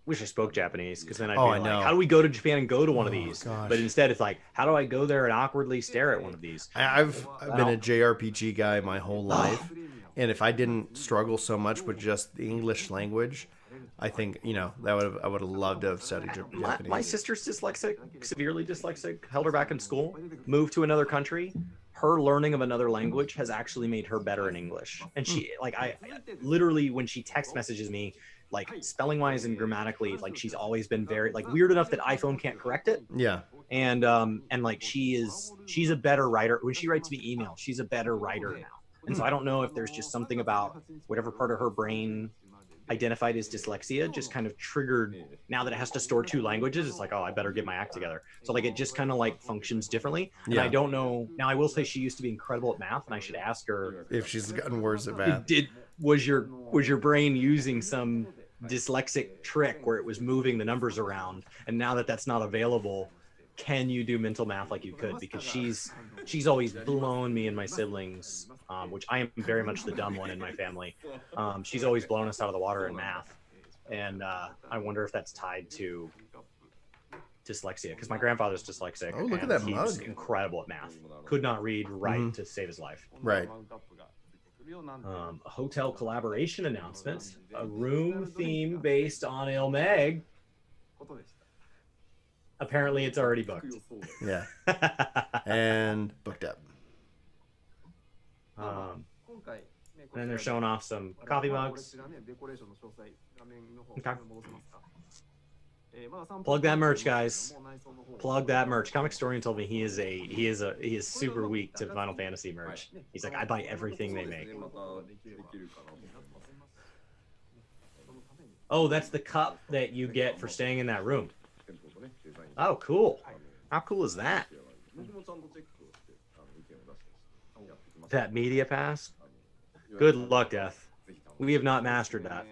Wish I spoke Japanese, because then I'd be I like, know. how do we go to Japan and go to one of Oh, these? gosh. But instead, it's like, how do I go there and awkwardly stare at one of these? I've been a JRPG guy my whole life, and if I didn't struggle so much with just the English language, I think I would have loved to have studied Japanese. My sister's dyslexic, severely dyslexic, held her back in school, moved to another country. Her learning of another language has actually made her better in English. And she, like, I literally, when she text messages me, like, spelling wise and grammatically, like, she's always been very, like, weird enough that iPhone can't correct it. Yeah. And like, she's a better writer. When she writes me email, she's a better writer now. And so I don't know if there's just something about whatever part of her brain identified as dyslexia just kind of triggered. Now that it has to store 2 languages, it's like, oh, I better get my act together. So like, it just kind of like functions differently. And Yeah. I don't know. Now I will say she used to be incredible at math, and I should ask her If she's gotten worse at math. was your brain using some dyslexic trick where it was moving the numbers around, and now that that's not available, can you do mental math like you could? Because she's always blown me and my siblings, which I am very much the dumb one in my family. She's always blown us out of the water in math, and I wonder if that's tied to dyslexia, because my grandfather's dyslexic. Oh, look at and that he's mug. incredible at math. Could not read, write to save his life. Right. A hotel collaboration announcement, a room theme based on Ilmeg. Apparently, it's already booked. Yeah. And booked up. And then they're showing off some coffee mugs. Okay. Plug that merch, guys. Plug that merch. Comic Historian told me he is super weak to Final Fantasy merch. He's like, I buy everything they make. Oh, that's the cup that you get for staying in that room. Oh, cool. How cool is that? That media pass? Good luck, Death. We have not mastered that.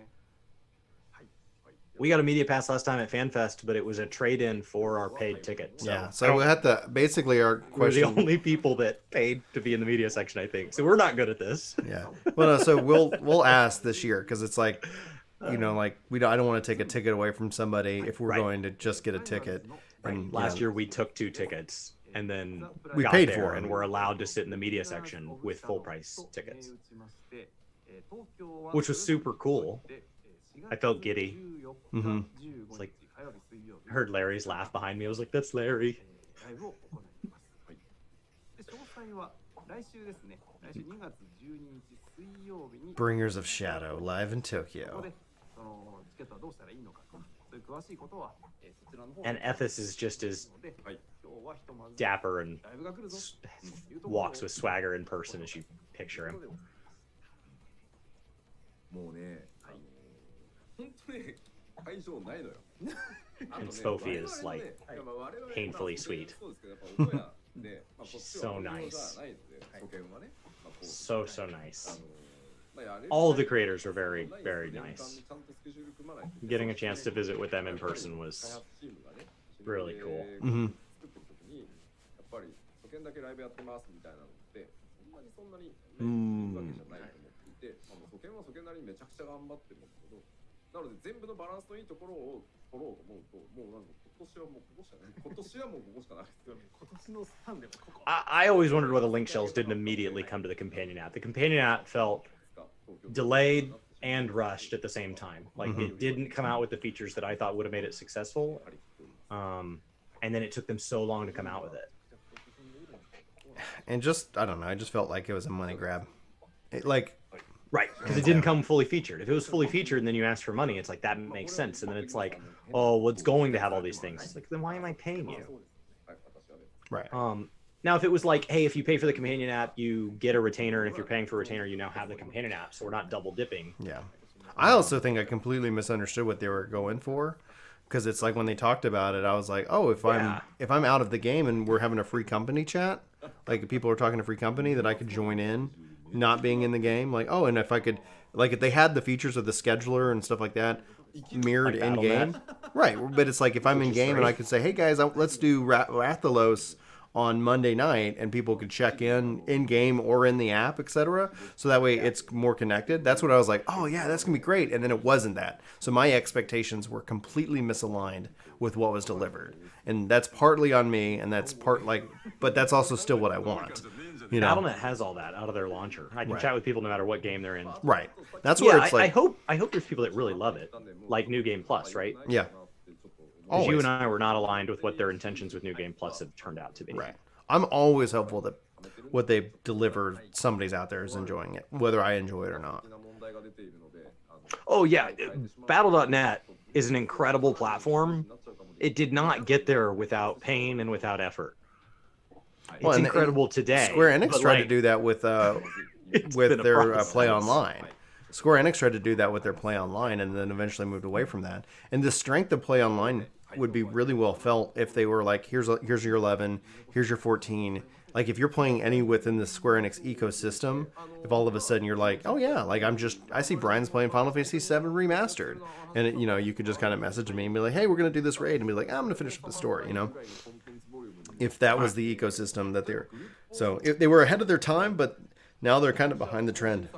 We got a media pass last time at FanFest, but it was a trade-in for our paid ticket. So Yeah. So we had to basically our we're the question. only people that paid to be in the media section, I think. So we're not good at this. Yeah. Well, no, so we'll ask this year, because it's like, like I don't want to take a ticket away from somebody if we're Right. going to just get a ticket. And Last year we took 2 tickets and then We got paid there for 'em. and we're allowed to sit in the media section with full price tickets, which was super cool. I felt giddy. Mhm. It's like, I heard Larry's laugh behind me. I was like, that's Larry. Bringers of Shadow live in Tokyo. And Ethis is just as dapper and walks with swagger in person as you picture him. And Sophie is like painfully sweet. She's so nice. So nice. All of the creators were very, very nice. Getting a chance to visit with them in person was really cool. Mhm. Mm. なので全部のバランスのいいところを取ろうと思うと、もうなんか今年はもうここしかない。今年はもうここしかないですよね。今年のスタンでもここ。I always wondered why the link shells didn't immediately come to the companion app. The companion app felt delayed and rushed at the same time. Like it didn't come out with the features that I thought would have made it successful. And then it took them so long to come out with it. And just, I don't know, I just felt like it was a money grab. Right, because it didn't come fully featured. If it was fully featured and then you asked for money, it's like, that makes sense. And then it's like, oh, well, it's going to have all these things. It's like, then why am I paying you? Right. Now, if it was like, hey, if you pay for the companion app, you get a retainer, and if you're paying for a retainer, you now have the companion app, so we're not double dipping. Yeah. I also think I completely misunderstood what they were going for, because it's like when they talked about it, I was like, oh, if I'm out of the game and we're having a free company chat, like if people are talking to free company, that I could join in, not being in the game. Like, oh, and if I could, like if they had the features of the scheduler and stuff like that mirrored Like in game, right? But it's like if I'm in game and I could say, hey guys, let's do Rathalos on Monday night, and people could check in game or in the app, etc. So that way it's more connected. That's what I was like, oh yeah, that's gonna be great. And then it wasn't that. So my expectations were completely misaligned with what was delivered, and that's partly on me, and that's but that's also still what I want. You know, BattleNet has all that out of their launcher. I can chat with people no matter what game they're in. Right. That's where it's like. I hope there's people that really love it, like New Game Plus, right? Yeah. Because you and I were not aligned with what their intentions with New Game Plus have turned out to be. Right. I'm always hopeful that what they deliver, somebody's out there is enjoying it, whether I enjoy it or not. Oh yeah, Battle.net is an incredible platform. It did not get there without pain and without effort. It's incredible today. Square Enix tried to do that with their Play Online. Square Enix tried to do that with their Play Online, and then eventually moved away from that. And the strength of Play Online would be really well felt if they were like, here's your 11, here's your 14. Like if you're playing any within the Square Enix ecosystem, if all of a sudden you're like, oh yeah, like I see Brian's playing Final Fantasy XIV Remastered, and you could just kind of message me and be like, hey, we're gonna do this raid, and be like, I'm gonna finish up the story, If that was the ecosystem that they were ahead of their time, but now they're kind of behind the trend.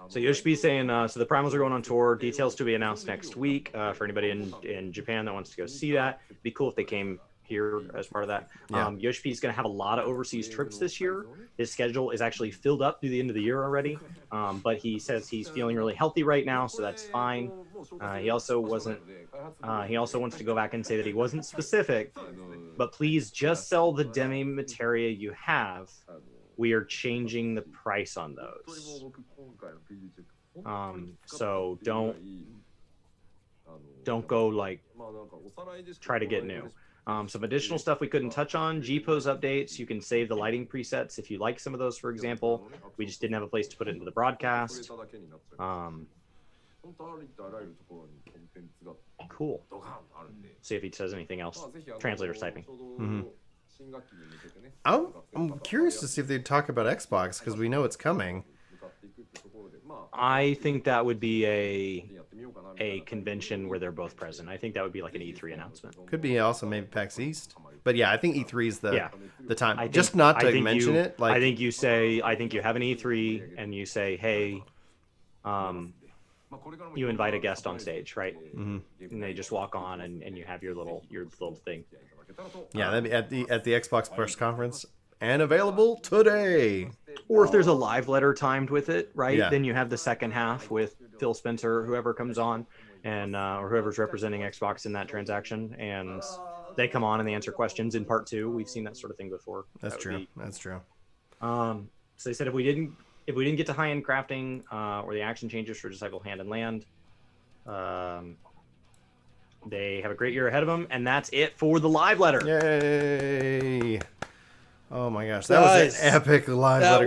So Yoshi's saying, so the Primals are going on tour. Details to be announced next week. For anybody in Japan that wants to go see that, it'd be cool if they came here as part of that. Yeah. Yoshi's going to have a lot of overseas trips this year. His schedule is actually filled up through the end of the year already. But he says he's feeling really healthy right now, so that's fine. He also wants to go back and say that he wasn't specific, but please just sell the demi materia you have. We are changing the price on those. So don't go like try to get new. Some additional stuff we couldn't touch on. G-pose updates. You can save the lighting presets if you like some of those, for example. We just didn't have a place to put it into the broadcast. Cool. See if he says anything else. Translator's typing. Mm-hmm. I'm curious to see if they talk about Xbox, because we know it's coming. I think that would be a convention where they're both present. I think that would be like an E3 announcement. Could be also maybe PAX East. But yeah, I think E3 is the time. I think, just not to mention it. Like, I think you have an E3 and you say, hey, you invite a guest on stage, right? Mm-hmm. And they just walk on and you have your little thing. Yeah, that'd be at the Xbox press conference, and available today. Or if there's a live letter timed with it, right? Yeah. Then you have the second half with Phil Spencer, whoever comes on, and or whoever's representing Xbox in that transaction, and they come on and they answer questions in part 2. We've seen that sort of thing before. That's true. That's true. So they said if we didn't get to high-end crafting or the action changes for Disciple Hand and Land, they have a great year ahead of them, and that's it for the live letter. Yay! Oh my gosh, that was an epic live letter.